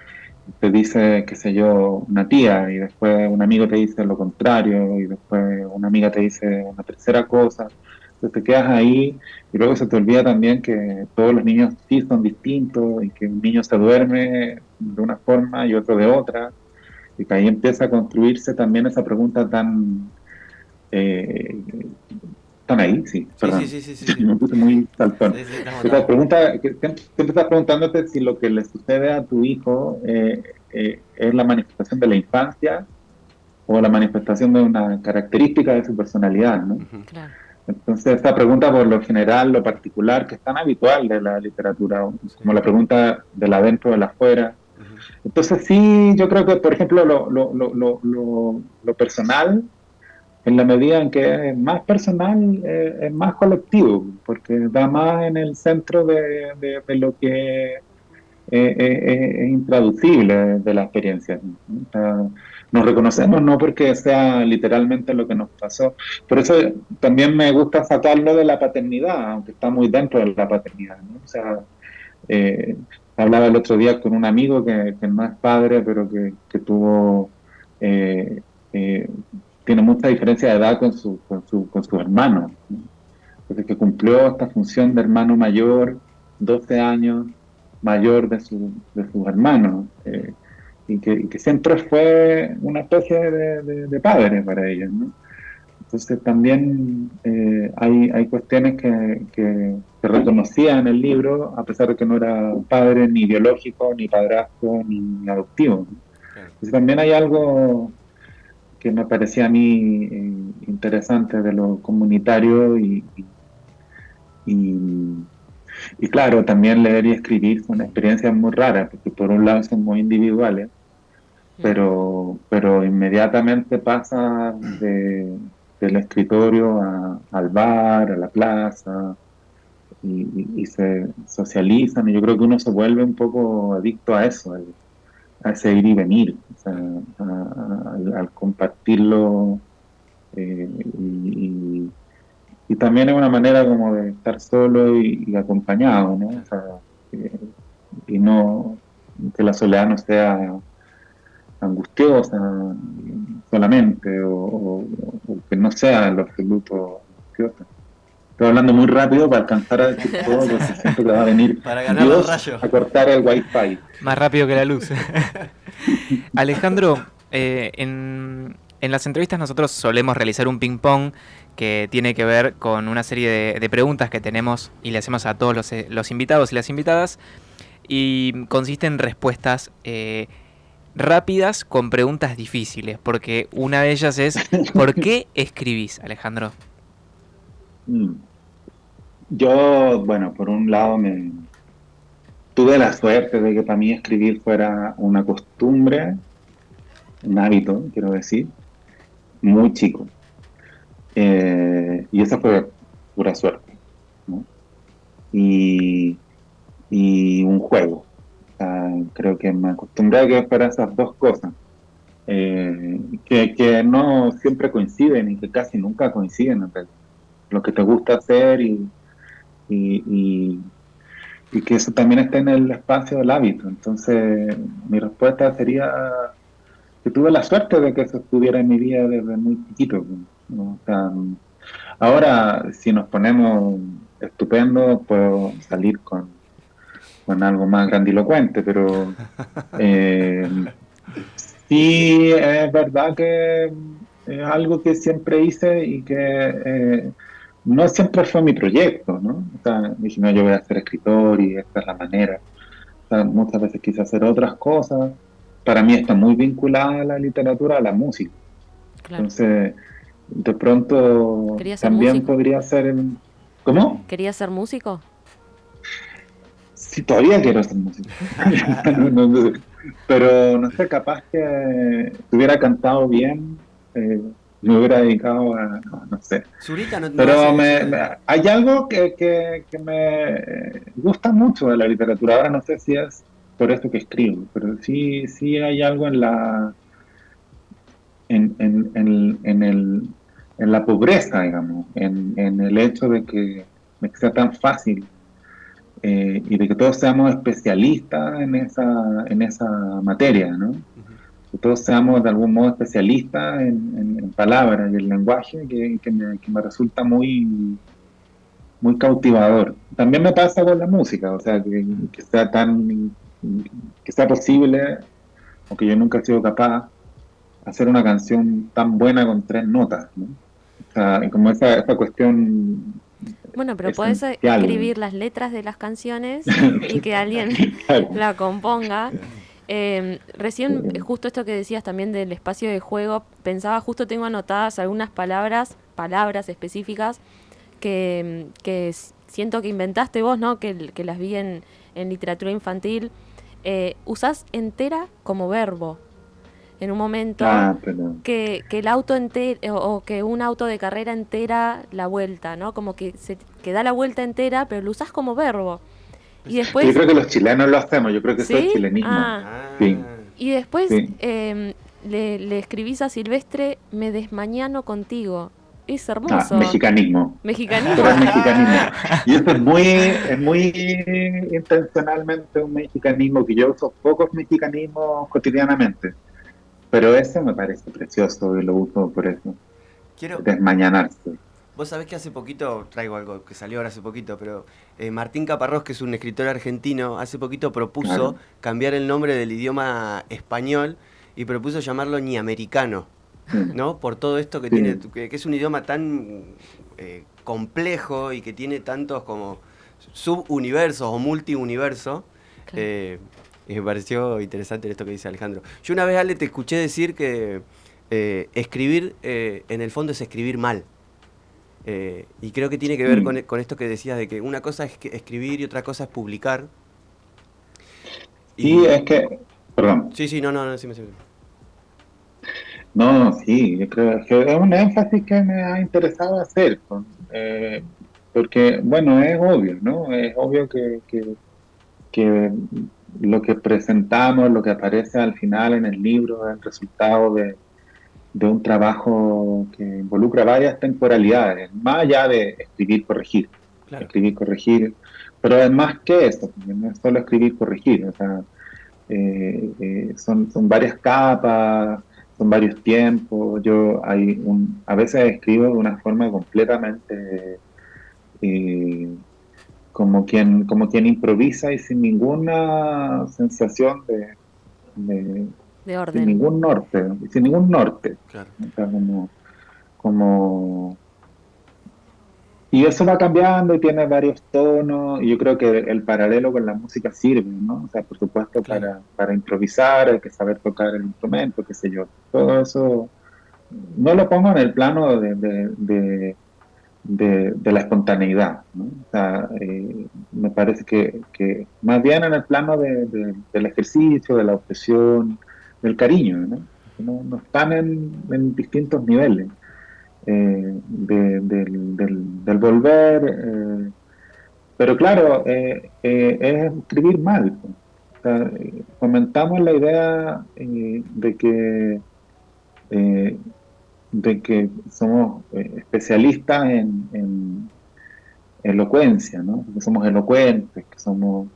Te dice, qué sé yo, una tía, y después un amigo te dice lo contrario, y después una amiga te dice una tercera cosa. Entonces te quedas ahí y luego se te olvida también que todos los niños sí son distintos y que un niño se duerme de una forma y otro de otra, y que ahí empieza a construirse también esa pregunta eh, tan ahí, sí, Sí, sí, perdón, sí, sí, sí, sí. me puse muy saltón. Sí, sí, estamos, Esa estamos. pregunta, que siempre estás preguntándote si lo que le sucede a tu hijo es la manifestación de la infancia o la manifestación de una característica de su personalidad, ¿no? Ujú. Claro. Entonces, esta pregunta por lo general, lo particular, que es tan habitual de la literatura, Sí. como la pregunta del adentro, del afuera. Ujú. Entonces, sí, yo creo que, por ejemplo, lo personal, en la medida en que es más personal, es más colectivo, porque da más en el centro de lo que es intraducible de la experiencia, ¿no? O sea, nos reconocemos no porque sea literalmente lo que nos pasó. Por eso también me gusta sacarlo de la paternidad, aunque está muy dentro de la paternidad, ¿no? O sea, eh, hablaba el otro día con un amigo que no es padre, pero que tuvo, eh, eh, tiene mucha diferencia de edad con su hermano, ¿no? Entonces, que cumplió esta función de hermano mayor, 12 años mayor de sus hermanos, y que siempre fue una especie de padre para ellos, ¿no? Entonces también hay cuestiones que reconocía en el libro, a pesar de que no era padre ni biológico, ni padrastro, ni adoptivo, ¿no? Claro. Entonces también hay algo que me parecía a mí interesante de lo comunitario y, y claro, también leer y escribir son experiencias muy raras, porque por un lado son muy individuales, Mm. pero inmediatamente pasa del escritorio al bar, a la plaza, y se socializan, y yo creo que uno se vuelve un poco adicto a eso, a ese ir y venir, o sea, Claro. al compartirlo, y y también es una manera como de estar solo y acompañado, ¿no? O Claro. sea, eh, y no que la soledad no sea angustiosa solamente, o que no sea en lo absoluto angustiosa. Estoy hablando muy rápido para alcanzar a decir todo porque siento que va a venir Para ganarle al Dios rayo. a cortar el wifi. Más rápido que la luz. Alejandro, en las entrevistas nosotros solemos realizar un ping-pong que tiene que ver con una serie de preguntas que tenemos y le hacemos a todos los invitados y las invitadas, y consiste en respuestas rápidas con preguntas difíciles, porque una de ellas es ¿por qué escribís, Alejandro? Mm. Yo, bueno, por un lado tuve la suerte de que para mí escribir fuera una costumbre, un hábito, quiero decir, muy chico. Y esa fue pura suerte, ¿no? Y, y un juego. O sea, creo que me acostumbré a que fuera esas dos cosas, que no siempre coinciden y que casi nunca coinciden en realidad. Lo que te gusta hacer y, y- y que eso también está en el espacio del hábito. Entonces, mi respuesta sería que tuve la suerte de que eso estuviera en mi vida desde muy chiquito, ¿no? O sea, ahora, si nos ponemos estupendo, puedo salir con algo más grandilocuente, pero eh, sí es verdad que es algo que siempre hice y que no siempre fue mi proyecto, ¿no? O sea, dije, no, yo voy a ser escritor y esta es la manera. O sea, muchas veces quise hacer otras cosas. Para mí está muy vinculada la literatura a la música. Claro. Entonces, de pronto ¿Quería ser también músico? podría ser... ¿Cómo? ¿Quería ser músico? Sí, todavía quiero hacer música. Pero no sé, capaz que si hubiera cantado bien, me hubiera dedicado a, no sé. Zurita no, no Pero hace eso hay algo que me gusta mucho de la literatura. Ahora no sé si es por eso que escribo, pero sí, sí hay algo en la pobreza, digamos, en el hecho de que sea tan fácil, y de que todos seamos especialistas en esa materia, ¿no? Ujú. Que todos seamos de algún modo especialistas en palabras y el lenguaje, que me resulta muy, muy cautivador. También me pasa con la música, o sea, que sea que sea posible, aunque yo nunca he sido capaz, hacer una canción tan buena con 3 notas, ¿no? O sea, y como esa cuestión Bueno, pero podés esencial. escribir las letras de las canciones y que alguien Claro. la componga. Recién, justo esto que decías también del espacio de juego, pensaba, justo tengo anotadas algunas palabras específicas que siento que inventaste vos, ¿no? Que las vi en literatura infantil. Usás entera como verbo en un momento, Ah, pero que el auto entero, o que un auto de carrera entera la vuelta, ¿no? Como que da la vuelta entera, pero lo usás como verbo. Y yo después, creo que los chilenos lo hacemos, yo creo que eso es ¿sí? chilenismo. Ah. Sí, Ah, Y después sí. le escribís a Silvestre, me desmañano contigo. Es Ah, hermoso. mexicanismo. Pero es Mexicanismo. mexicanismo. Y eso es muy intencionalmente un mexicanismo que yo uso pocos mexicanismos cotidianamente. Pero ese me parece precioso y lo uso por eso. quiero, Desmañanarse. vos sabés que hace poquito, traigo algo que salió ahora hace poquito, pero Martín Caparrós, que es un escritor argentino, hace poquito propuso Claro. cambiar el nombre del idioma español y propuso llamarlo ñamericano, Sí, ¿no? Por todo esto que tiene, sí, que es un idioma tan complejo y que tiene tantos como subuniversos o multiuniversos. Claro. Y me pareció interesante esto que dice Alejandro. Yo una vez, Ale, te escuché decir que escribir, en el fondo, es escribir mal. Y creo que tiene que ver sí. con esto que decías de que una cosa es escribir y otra cosa es publicar. Sí, Y es que, perdón. sí, sí, no, no, no, sí, sí. No, sí, yo creo que es un énfasis que me ha interesado hacer, porque, bueno, es obvio, ¿no? Es obvio que lo que presentamos, lo que aparece al final en el libro, es el resultado de un trabajo que involucra varias temporalidades, más allá de Claro, escribir, corregir, pero es más que eso, porque no es solo escribir, corregir, o sea, son varias capas, son varios tiempos. A veces escribo de una forma completamente eh, como quien improvisa y sin ninguna sensación de- De sin orden. ningún norte, sin ningún norte. claro. O sea, como y eso va cambiando y tiene varios tonos, y yo creo que el paralelo con la música sirve, ¿no? O sea, por supuesto, Claro. para improvisar hay que saber tocar el instrumento, qué sé yo. Todo eso no lo pongo en el plano de la espontaneidad, ¿no? O sea, me parece que más bien en el plano del ejercicio, de la obsesión, del cariño, ¿no? No están en distintos niveles del volver, pero claro, es escribir mal, pues. O sea, comentamos la idea eh, de que somos especialistas en elocuencia, ¿no? Que somos elocuentes, que somos...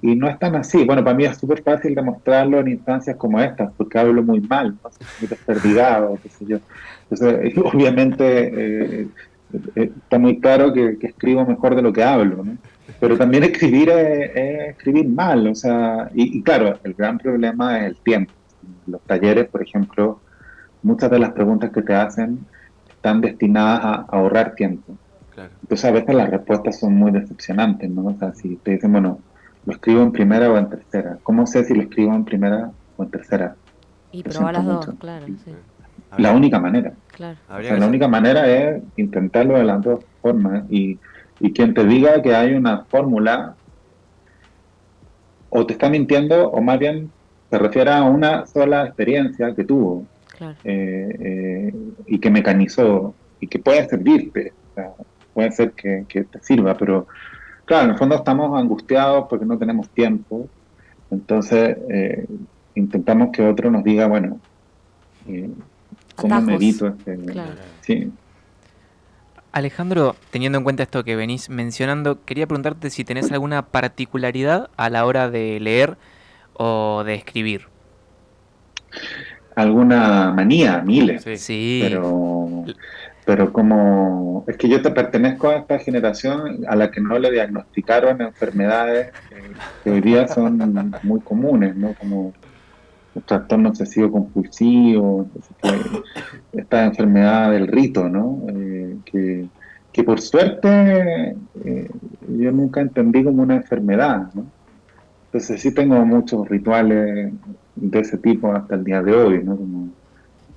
Y no es tan así. Bueno, para mí es súper fácil demostrarlo en instancias como estas, porque hablo muy mal, ¿no? Soy muy desperdigado, qué sé yo. Entonces, obviamente, está muy claro que escribo mejor de lo que hablo, ¿no? Pero también escribir es escribir mal, o sea, y claro, el gran problema es el tiempo. Los talleres, por ejemplo, muchas de las preguntas que te hacen están destinadas a ahorrar tiempo. Claro. Entonces, a veces las respuestas son muy decepcionantes, ¿no? O sea, si te dicen, bueno, ¿lo escribo en primera o en tercera? ¿Cómo sé si lo escribo en primera o en tercera? Y Lo probar siento las dos, mucho. claro, sí. La Habría, única manera. Claro. O habría sea, que la hacer. única manera es intentarlo de las dos formas. Y quien te diga que hay una fórmula, o te está mintiendo, o más bien se refiere a una sola experiencia que tuvo Claro. y que mecanizó y que puede servirte. O sea, puede ser que te sirva, pero claro, en el fondo estamos angustiados porque no tenemos tiempo. Entonces, intentamos que otro nos diga, bueno, eh, ¿cómo me Atajos. evito Claro. Claro. Sí. Alejandro, teniendo en cuenta esto que venís mencionando, quería preguntarte si tenés alguna particularidad a la hora de leer o de escribir. Alguna manía, miles, Sí. Sí. pero L- pero como es que yo te pertenezco a esta generación a la que no le diagnosticaron enfermedades que hoy día son muy comunes, ¿no? Como el trastorno obsesivo compulsivo, entonces, esta enfermedad del rito, ¿no? Que por suerte yo nunca entendí como una enfermedad, ¿no? Entonces sí tengo muchos rituales de ese tipo hasta el día de hoy, ¿no? Como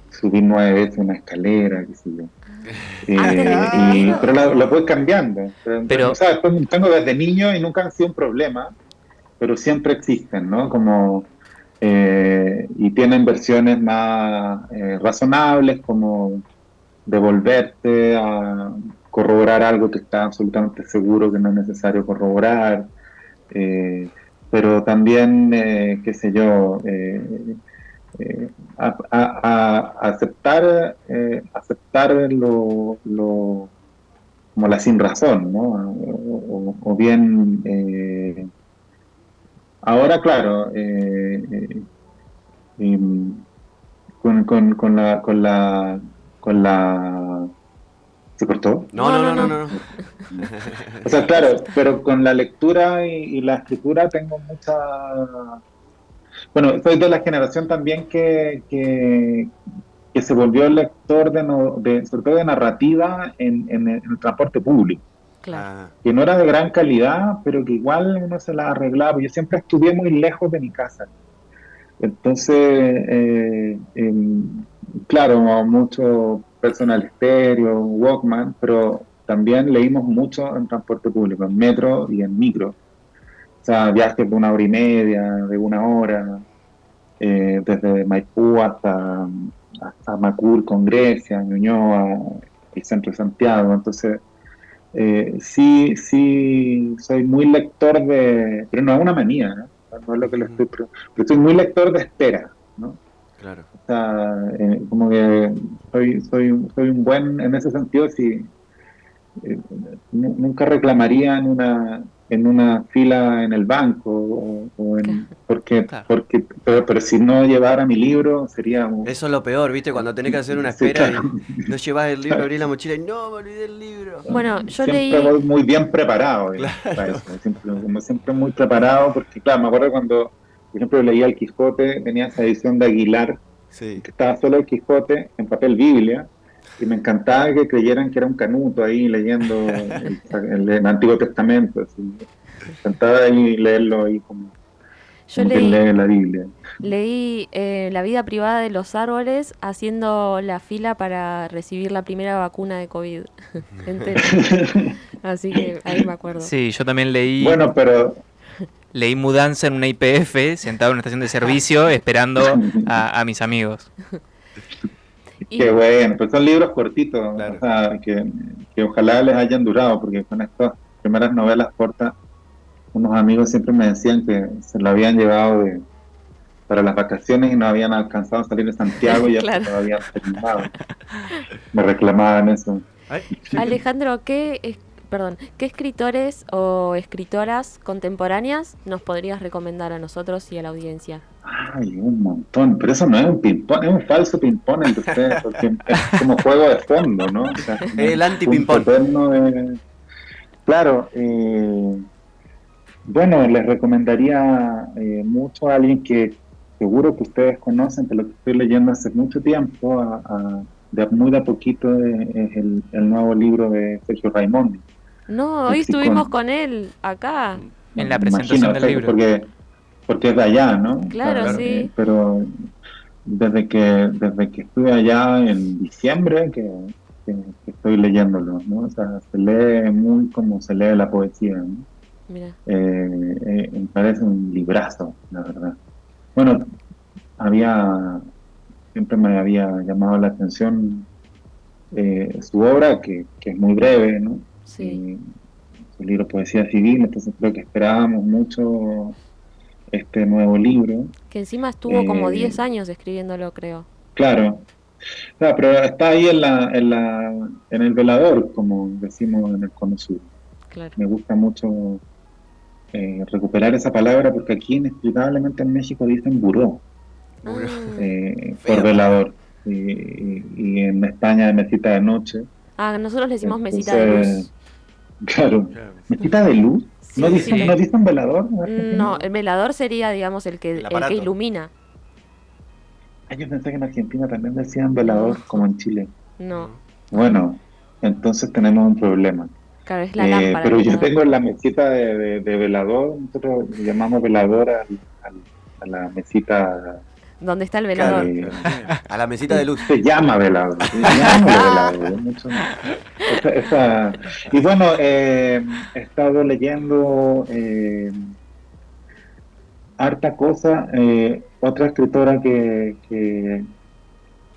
subir 9 veces una escalera, qué sé yo. Antes de vivir. Pero lo voy cambiando. Pero, o Pero, sea, después tengo desde niño y nunca han sido un problema, pero siempre existen, ¿no? Como, y tienen versiones más razonables, como devolverte a corroborar algo que está absolutamente seguro que no es necesario corroborar, eh, pero también, qué sé yo, aceptar como la sin razón, ¿no? O bien, ahora, claro, em, con la, ¿se cortó? No, No, no, no, no, no, no. no. O sea, claro, pero con la lectura y la escritura tengo mucha. Bueno, soy de la generación también que se volvió lector sobre todo de narrativa en el transporte público, Claro. Ah, que no era de gran calidad, pero que igual uno se la arreglaba. Yo siempre estudié muy lejos de mi casa. Entonces, claro, mucho personal estéreo, Walkman, pero también leímos mucho en transporte público, en metro y en micro. O sea, viajes de 1 hora y media, de 1 hora, desde Maipú hasta Macul con Grecia, Ñuñoa, el centro de Santiago. Entonces, sí, sí, soy muy lector pero no es una manía, ¿no? No es lo que le ujú, estoy, pero soy muy lector de espera, ¿no? claro. O sea, como que soy un buen, en ese sentido, sí, eh, nunca reclamaría en una fila en el banco claro. pero si no llevara mi libro sería Eso es lo peor, ¿viste? Cuando tenés que hacer una sí, espera claro. y no llevas el libro, abrís la mochila y no, me olvidé el libro. Bueno, yo Siempre leí. voy muy bien preparado, digamos, para Claro. eso. Siempre muy preparado, porque claro, me acuerdo cuando, por ejemplo, leía El Quijote, tenía esa edición de Aguilar, Sí. que estaba solo El Quijote en papel Biblia, y me encantaba que creyeran que era un canuto ahí leyendo el Antiguo Testamento. Así. Me encantaba ahí leerlo ahí Yo como que leí, lee la Biblia. leí La vida privada de los árboles haciendo la fila para recibir la primera vacuna de COVID entera. Así que ahí me acuerdo. Sí, yo también leí, Bueno, pero leí Mudanza en una YPF, sentado en una estación de servicio, esperando a mis amigos. qué Y bueno, pues son libros cortitos, o Claro. sea, que ojalá les hayan durado, porque con estas primeras novelas cortas, unos amigos siempre me decían que se lo habían llevado para las vacaciones y no habían alcanzado a salir de Santiago y hasta claro. que no habían terminado. Me reclamaban eso. Ay, Alejandro, perdón, ¿qué escritores o escritoras contemporáneas nos podrías recomendar a nosotros y a la audiencia? Ay, un montón, pero eso no es un ping-pong, es un falso ping-pong el de ustedes, porque es como juego de fondo, ¿no? O sea, como el un punto anti-ping-pong. eterno de. Claro, bueno, les recomendaría mucho a alguien que seguro que ustedes conocen, que lo que estoy leyendo hace mucho tiempo, muy de a poquito, es el nuevo libro de Sergio Raimondi, No, hoy estuvimos Lexicon. con él acá. En Bueno, la me imagino, presentación o del sea, libro. porque es de allá, ¿no? O sea, Claro, Claro. sí. pero desde que estuve allá en diciembre que estoy leyéndolo, ¿no? O sea, se lee muy como se lee la poesía, ¿no? Mira. Me parece un librazo, la verdad. Bueno, siempre me había llamado la atención su obra, que es muy breve, ¿no? Sí. Eh, Su libro Poesía Civil, entonces creo que esperábamos mucho este nuevo libro. Que encima estuvo como Eh, 10 años escribiéndolo, creo. claro, claro, pero está ahí en el velador, como decimos en el Cono Sur. Claro. Me gusta mucho recuperar esa palabra porque aquí inexplicablemente en México dicen buró Burro. Ah, por Fea palabra. velador. y en España es mesita de noche. Ah, nosotros le decimos mesita de luz. Entonces, claro, Claro. mesita de luz. ¿No Sí, dicen, sí. ¿no dicen velador en Argentina? No, el velador sería, digamos, El el que aparato. ilumina. Ah, yo pensé que en Argentina también decían No, velador, como en Chile. no. Bueno, entonces tenemos un problema. Claro, es la lámpara el Pero yo velador. tengo la mesita de velador, nosotros le llamamos velador a la mesita. ¿Dónde está el Claro, velador? eh, a la mesita de luz. Se llama velador, llamémosle velador. Y bueno, he estado leyendo harta cosa. Otra escritora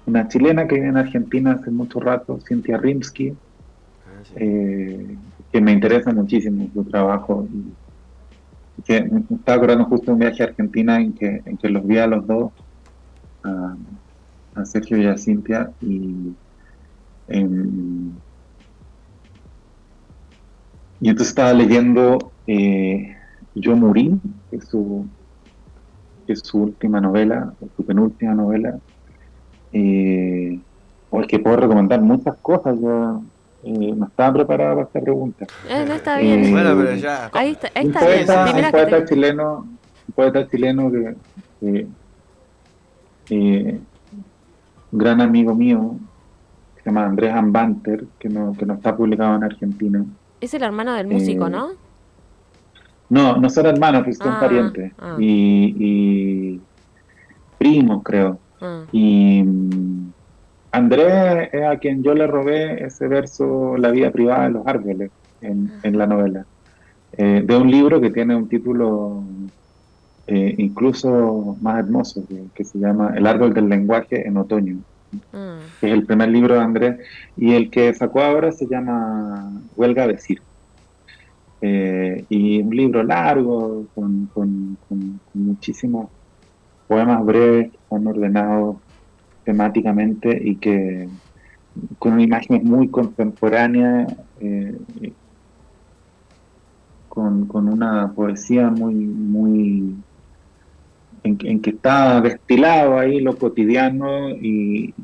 una chilena que vive en Argentina hace mucho rato, Cintia Rimsky, Ah, sí. que me interesa muchísimo su trabajo. Y que me estaba acordando justo de un viaje a Argentina en que los vi a los dos, a, a Sergio y a Cintia, em, y entonces estaba leyendo Yo morí, que es su última novela, o su penúltima novela. O es que puedo recomendar muchas cosas. Yo no estaba preparado para esta pregunta. No está bien. Bueno, pero ya. Ahí Un está bien. Sí, sí, Primera un que poeta te... chileno, un poeta chileno que, eh, un gran amigo mío, que se llama Andrés Ambanter, que no está publicado en Argentina. Es el hermano del músico, Eh, ¿no? no, no son hermanos, pues son Ah, parientes ah, y primos, creo. ah. Y Andrés es a quien yo le robé ese verso, La vida privada de los árboles, en la novela, de un libro que tiene un título incluso más hermoso, que se llama El árbol del lenguaje en otoño, Ah. que es el primer libro de Andrés, y el que sacó ahora se llama Huelga a decir. Y un libro largo, con muchísimos poemas breves, que están ordenados temáticamente y que con una imagen muy contemporánea, con una poesía muy en que está destilado ahí lo cotidiano y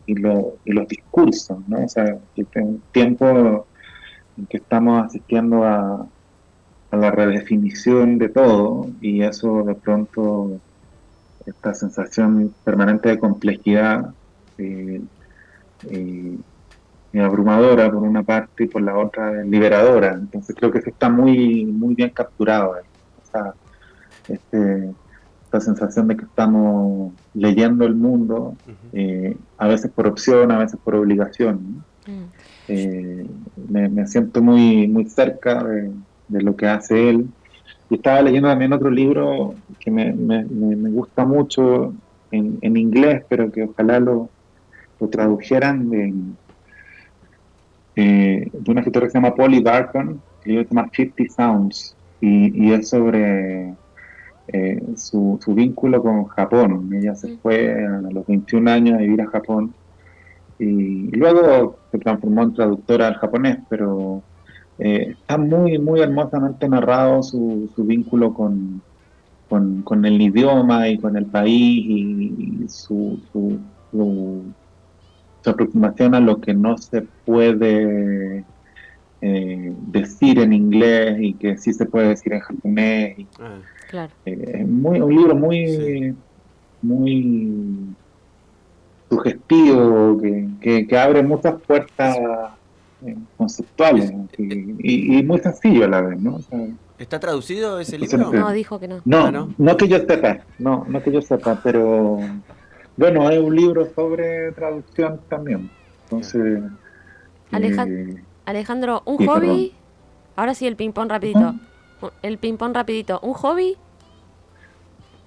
los discursos, ¿no? O sea, este es un tiempo en que estamos asistiendo a la redefinición de todo y eso de pronto, esta sensación permanente de complejidad eh, eh, abrumadora por una parte y por la otra liberadora. Entonces creo que eso está muy bien capturado ahí. O sea, este, esta sensación de que estamos leyendo el mundo, a veces por opción, a veces por obligación, ¿no? Mm. Me siento muy cerca de lo que hace él. Y estaba leyendo también otro libro que me gusta mucho en inglés, pero que ojalá lo tradujeran de una escritora que se llama Polly Darton. El libro se llama 50 Sounds y es sobre su vínculo con Japón. Ella se fue a los 21 años a vivir a Japón y luego se transformó en traductora al japonés, pero está muy hermosamente narrado su vínculo con el idioma y con el país y su aproximación a lo que no se puede decir en inglés y que sí se puede decir en japonés. Ah, Claro. Es un libro sí. muy sugestivo, que abre muchas puertas conceptuales y muy sencillo a la vez, ¿no? O sea, ¿Está traducido ese entonces, libro? No, dijo que no. Ah, no, no. no que yo sepa, no que yo sepa, pero bueno, es un libro sobre traducción también. Entonces, Aleja- eh, Alejandro, ¿un sí, hobby? perdón. Ahora sí, el ping-pong rapidito. El ping-pong rapidito. ¿Un hobby?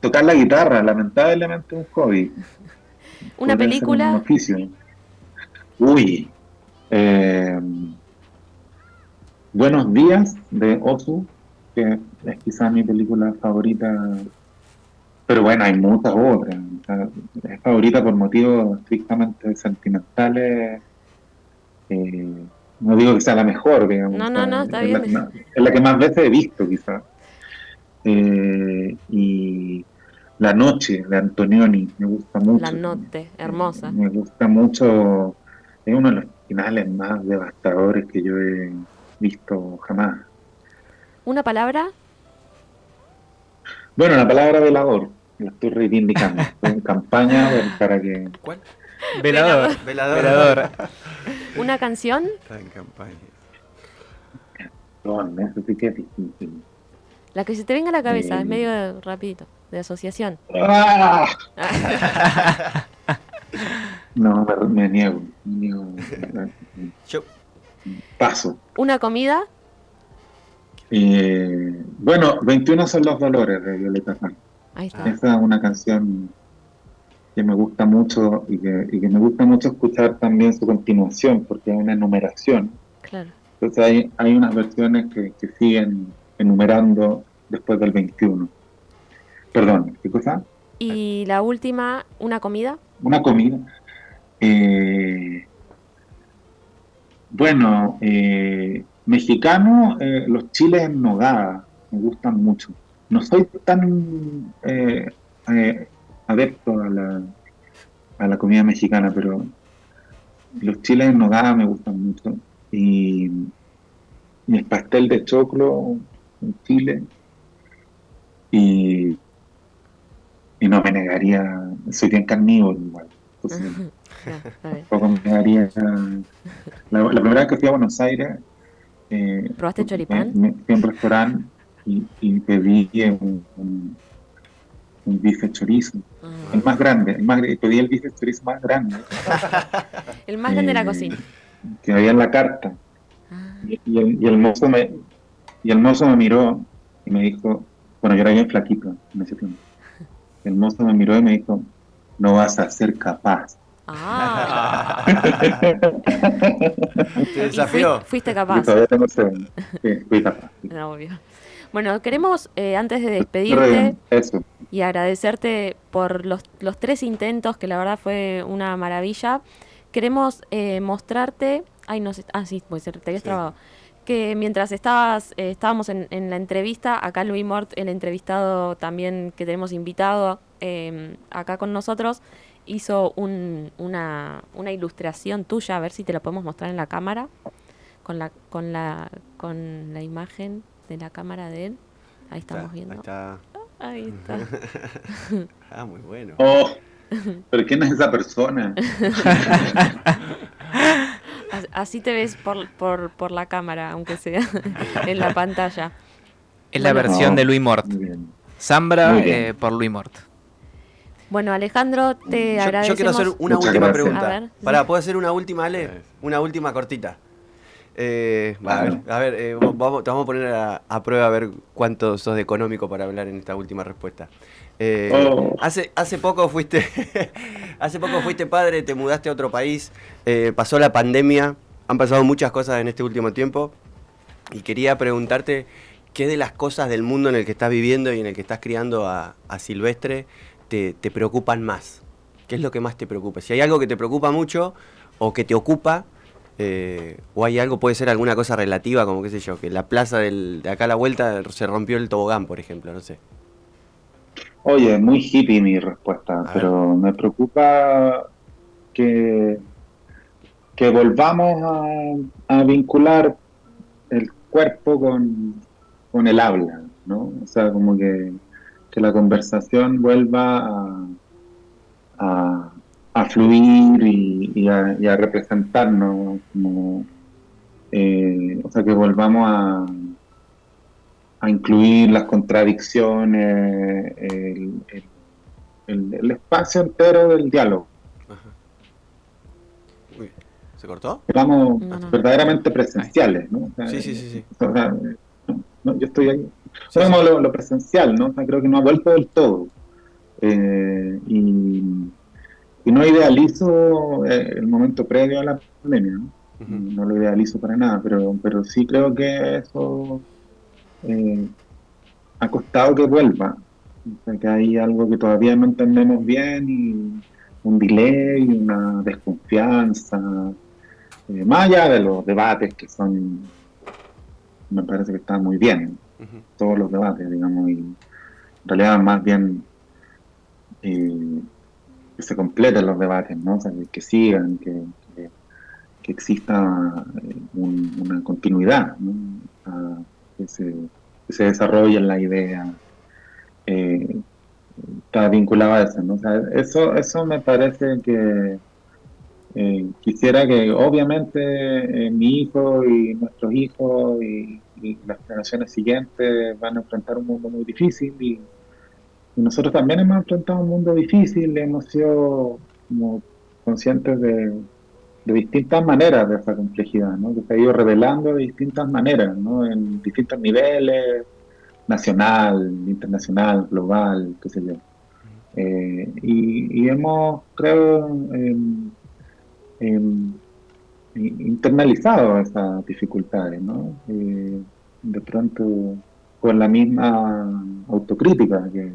Tocar la guitarra, lamentablemente un hobby, ¿Una podría ser un película? oficio. Uy, eh, Buenos días de Ozu, que es quizás mi película favorita, pero bueno, hay muchas otras. O sea, es favorita por motivos estrictamente sentimentales. No digo que sea la mejor, digamos, No, o no, sea, no, está bien. es la que más veces he visto, quizás. Y La noche de Antonioni, me gusta La mucho. noche, hermosa. Me gusta mucho, es uno de los finales más devastadores que yo he visto jamás. ¿Una palabra? Bueno, la palabra velador, la estoy reivindicando. Estoy en campaña para que... ¿Cuál? Velador. Velador. Velador. ¿Una canción? Está en campaña. No, eso sí que es difícil. La que se te venga a la cabeza, es Eh, medio rapidito, de asociación. ¡Ah! No, me niego, Yo, paso. ¿Una comida? Bueno, 21 son los dolores de Violeta Parra. Ahí está. Esa es una canción que me gusta mucho y que me gusta mucho escuchar también su continuación, porque es una enumeración. Claro. Entonces hay unas versiones que siguen enumerando después del 21. Perdón, ¿qué cosa? Y la última, ¿una comida? Una comida. Eh, bueno, mexicano, los chiles en nogada me gustan mucho. No soy tan eh, adepto a la comida mexicana, pero los chiles en nogada me gustan mucho. Y, y el pastel de choclo en Chile. Y, y no me negaría, soy bien carnívoro igual. Entonces, Ya, está bien. tampoco me negaría. La primera vez que fui a Buenos Aires, ¿Probaste choripán? fui a un restaurante y pedí un bife chorizo, el más grande, pedí el bife chorizo más grande El más grande de la eh, cocina. que había en la carta. Ah, Y el mozo me miró y me dijo, bueno, yo era bien flaquito en ese tiempo. El mozo me miró y me dijo, no vas a ser capaz. Ah. te Y desafió. fuiste Y capaz. todavía tengo ese, fui capaz. No, obvio. Bueno, queremos, antes de Pero despedirte eso, y agradecerte por los 3 intentos, que la verdad fue una maravilla, queremos mostrarte. Ay, no sé. Ah, sí, pues te habías Sí. trabado. Que mientras estábamos en la entrevista, acá Luis Mort, el entrevistado también que tenemos invitado acá con nosotros, hizo una ilustración tuya, a ver si te la podemos mostrar en la cámara, con la imagen de la cámara de él. Ahí estamos Ahí viendo. está. Ahí está. Ah, muy bueno. oh, pero ¿quién es esa persona? Así te ves por la cámara, aunque sea en la pantalla. Es la Bueno. versión de Louis Mort. Muy bien. Zambra Muy bien. por Louis Mort. Bueno, Alejandro, te Yo agradecemos. quiero hacer una Muchas última gracias. pregunta. A ver. ¿Puedo hacer una última, Ale? Una última cortita. Claro. Te vamos a poner a prueba a ver cuánto sos de económico para hablar en esta última respuesta. Oh. Hace poco fuiste hace poco fuiste padre, te mudaste a otro país, pasó la pandemia, han pasado muchas cosas en este último tiempo y quería preguntarte qué de las cosas del mundo en el que estás viviendo y en el que estás criando a Silvestre te preocupan más. ¿Qué es lo que más te preocupa? Si hay algo que te preocupa mucho o que te ocupa, o hay algo, puede ser alguna cosa relativa, como qué sé yo, que la plaza de acá a la vuelta se rompió el tobogán, por ejemplo, no sé. Oye, muy hippie mi respuesta, A ver. pero me preocupa que, que volvamos a vincular el cuerpo con el habla, ¿no? O sea, como que la conversación vuelva a, a fluir y a representarnos, como, o sea, que volvamos a incluir las contradicciones, el espacio entero del diálogo. Ajá. Uy, ¿se cortó? Estamos No. verdaderamente presenciales, ¿no? O sea, Sí. o sea, yo estoy ahí. Sí, Somos sí. lo presencial, ¿no? O sea, creo que no ha vuelto del todo. Y no idealizo el momento previo a la pandemia, ¿no? Ujú. No lo idealizo para nada, pero sí creo que eso eh, ha costado que vuelva. O sea, que hay algo que todavía no entendemos bien y un delay, una desconfianza, más allá de los debates que son, me parece que están muy bien, Ujú. todos los debates, digamos, y en realidad más bien que se completen los debates, ¿no? O sea, que sigan, que exista una continuidad, ¿no? A- que se, que se desarrollen la idea. eh, Está vinculado a eso, ¿no? O sea, eso me parece que quisiera que obviamente mi hijo y nuestros hijos y las generaciones siguientes van a enfrentar un mundo muy difícil y nosotros también hemos enfrentado un mundo difícil, hemos sido como conscientes de distintas maneras de esa complejidad, ¿no? Que se ha ido revelando de distintas maneras, ¿no? En distintos niveles, nacional, internacional, global, qué sé yo. Y hemos, creo, em, internalizado esas dificultades, ¿no? De pronto con la misma autocrítica que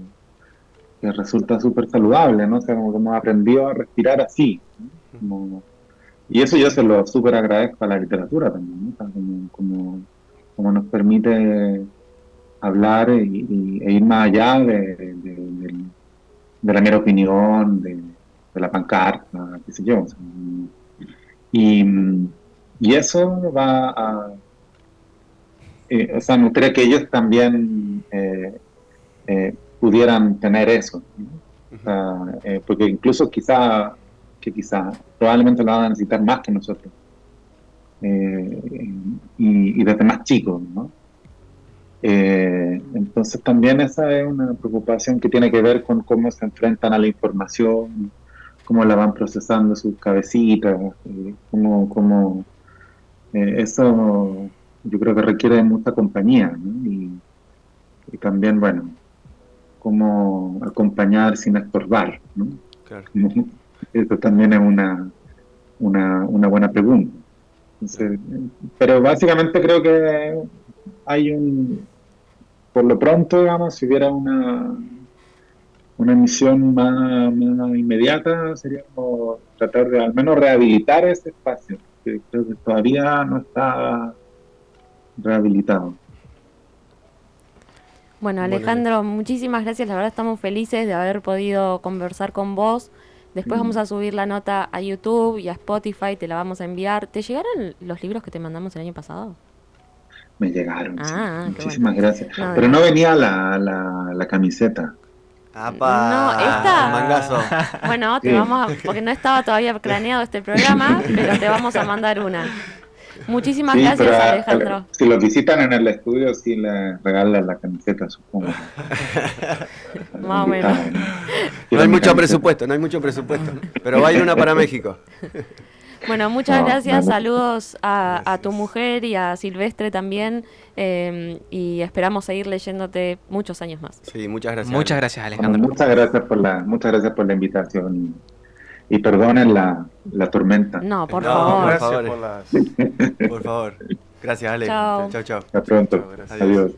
resulta súper saludable, ¿no? O sea, como que hemos aprendido a respirar así, ¿no? Y eso yo se lo súper agradezco a la literatura también, ¿no? O sea, como nos permite hablar e ir más allá de la mera opinión, de la pancarta, qué sé yo. O sea, y, y eso va a, o sea, me gustaría que ellos también pudieran tener eso, ¿no? O sea, porque incluso quizá, probablemente lo van a necesitar más que nosotros, y desde más chicos, ¿no? Entonces también esa es una preocupación que tiene que ver con cómo se enfrentan a la información, cómo la van procesando sus cabecitas, eso yo creo que requiere de mucha compañía, ¿no? Y también, bueno, cómo acompañar sin estorbar, ¿no? Claro. Eso también es una buena pregunta. Entonces, pero básicamente creo que hay por lo pronto, digamos, si hubiera una misión más inmediata, sería como tratar de al menos rehabilitar ese espacio, que creo que todavía no está rehabilitado. Bueno, Bueno, Alejandro, muchísimas gracias. La verdad estamos felices de haber podido conversar con vos. Después vamos a subir la nota a YouTube y a Spotify, te la vamos a enviar. ¿Te llegaron los libros que te mandamos el año pasado? Me llegaron, sí. Qué bueno. Muchísimas gracias. No, de Pero no nada. venía la camiseta. No, ¡Apa! Mangazo. Bueno, Sí. porque no estaba todavía planeado este programa, pero te vamos a mandar una. Muchísimas Sí, pero gracias, Alejandro. si los visitan en el estudio, sí les regalan la camiseta, supongo. Más o menos. Invitados, ¿no? No Quiero hay mi mucho camiseta. presupuesto, no hay mucho presupuesto. Pero va a ir una para México. Bueno, muchas No, gracias. vale. Saludos a tu Gracias. mujer y a Silvestre también. Y esperamos seguir leyéndote muchos años más. Sí, muchas gracias. Muchas Ale. gracias, Bueno, Alejandro. muchas gracias por la invitación y perdonen la tormenta. No, por No, favor. Gracias favor. por las... Por favor. Gracias, Ale. Chao. Chao, chao. Hasta pronto. Chao, gracias. Adiós. Adiós.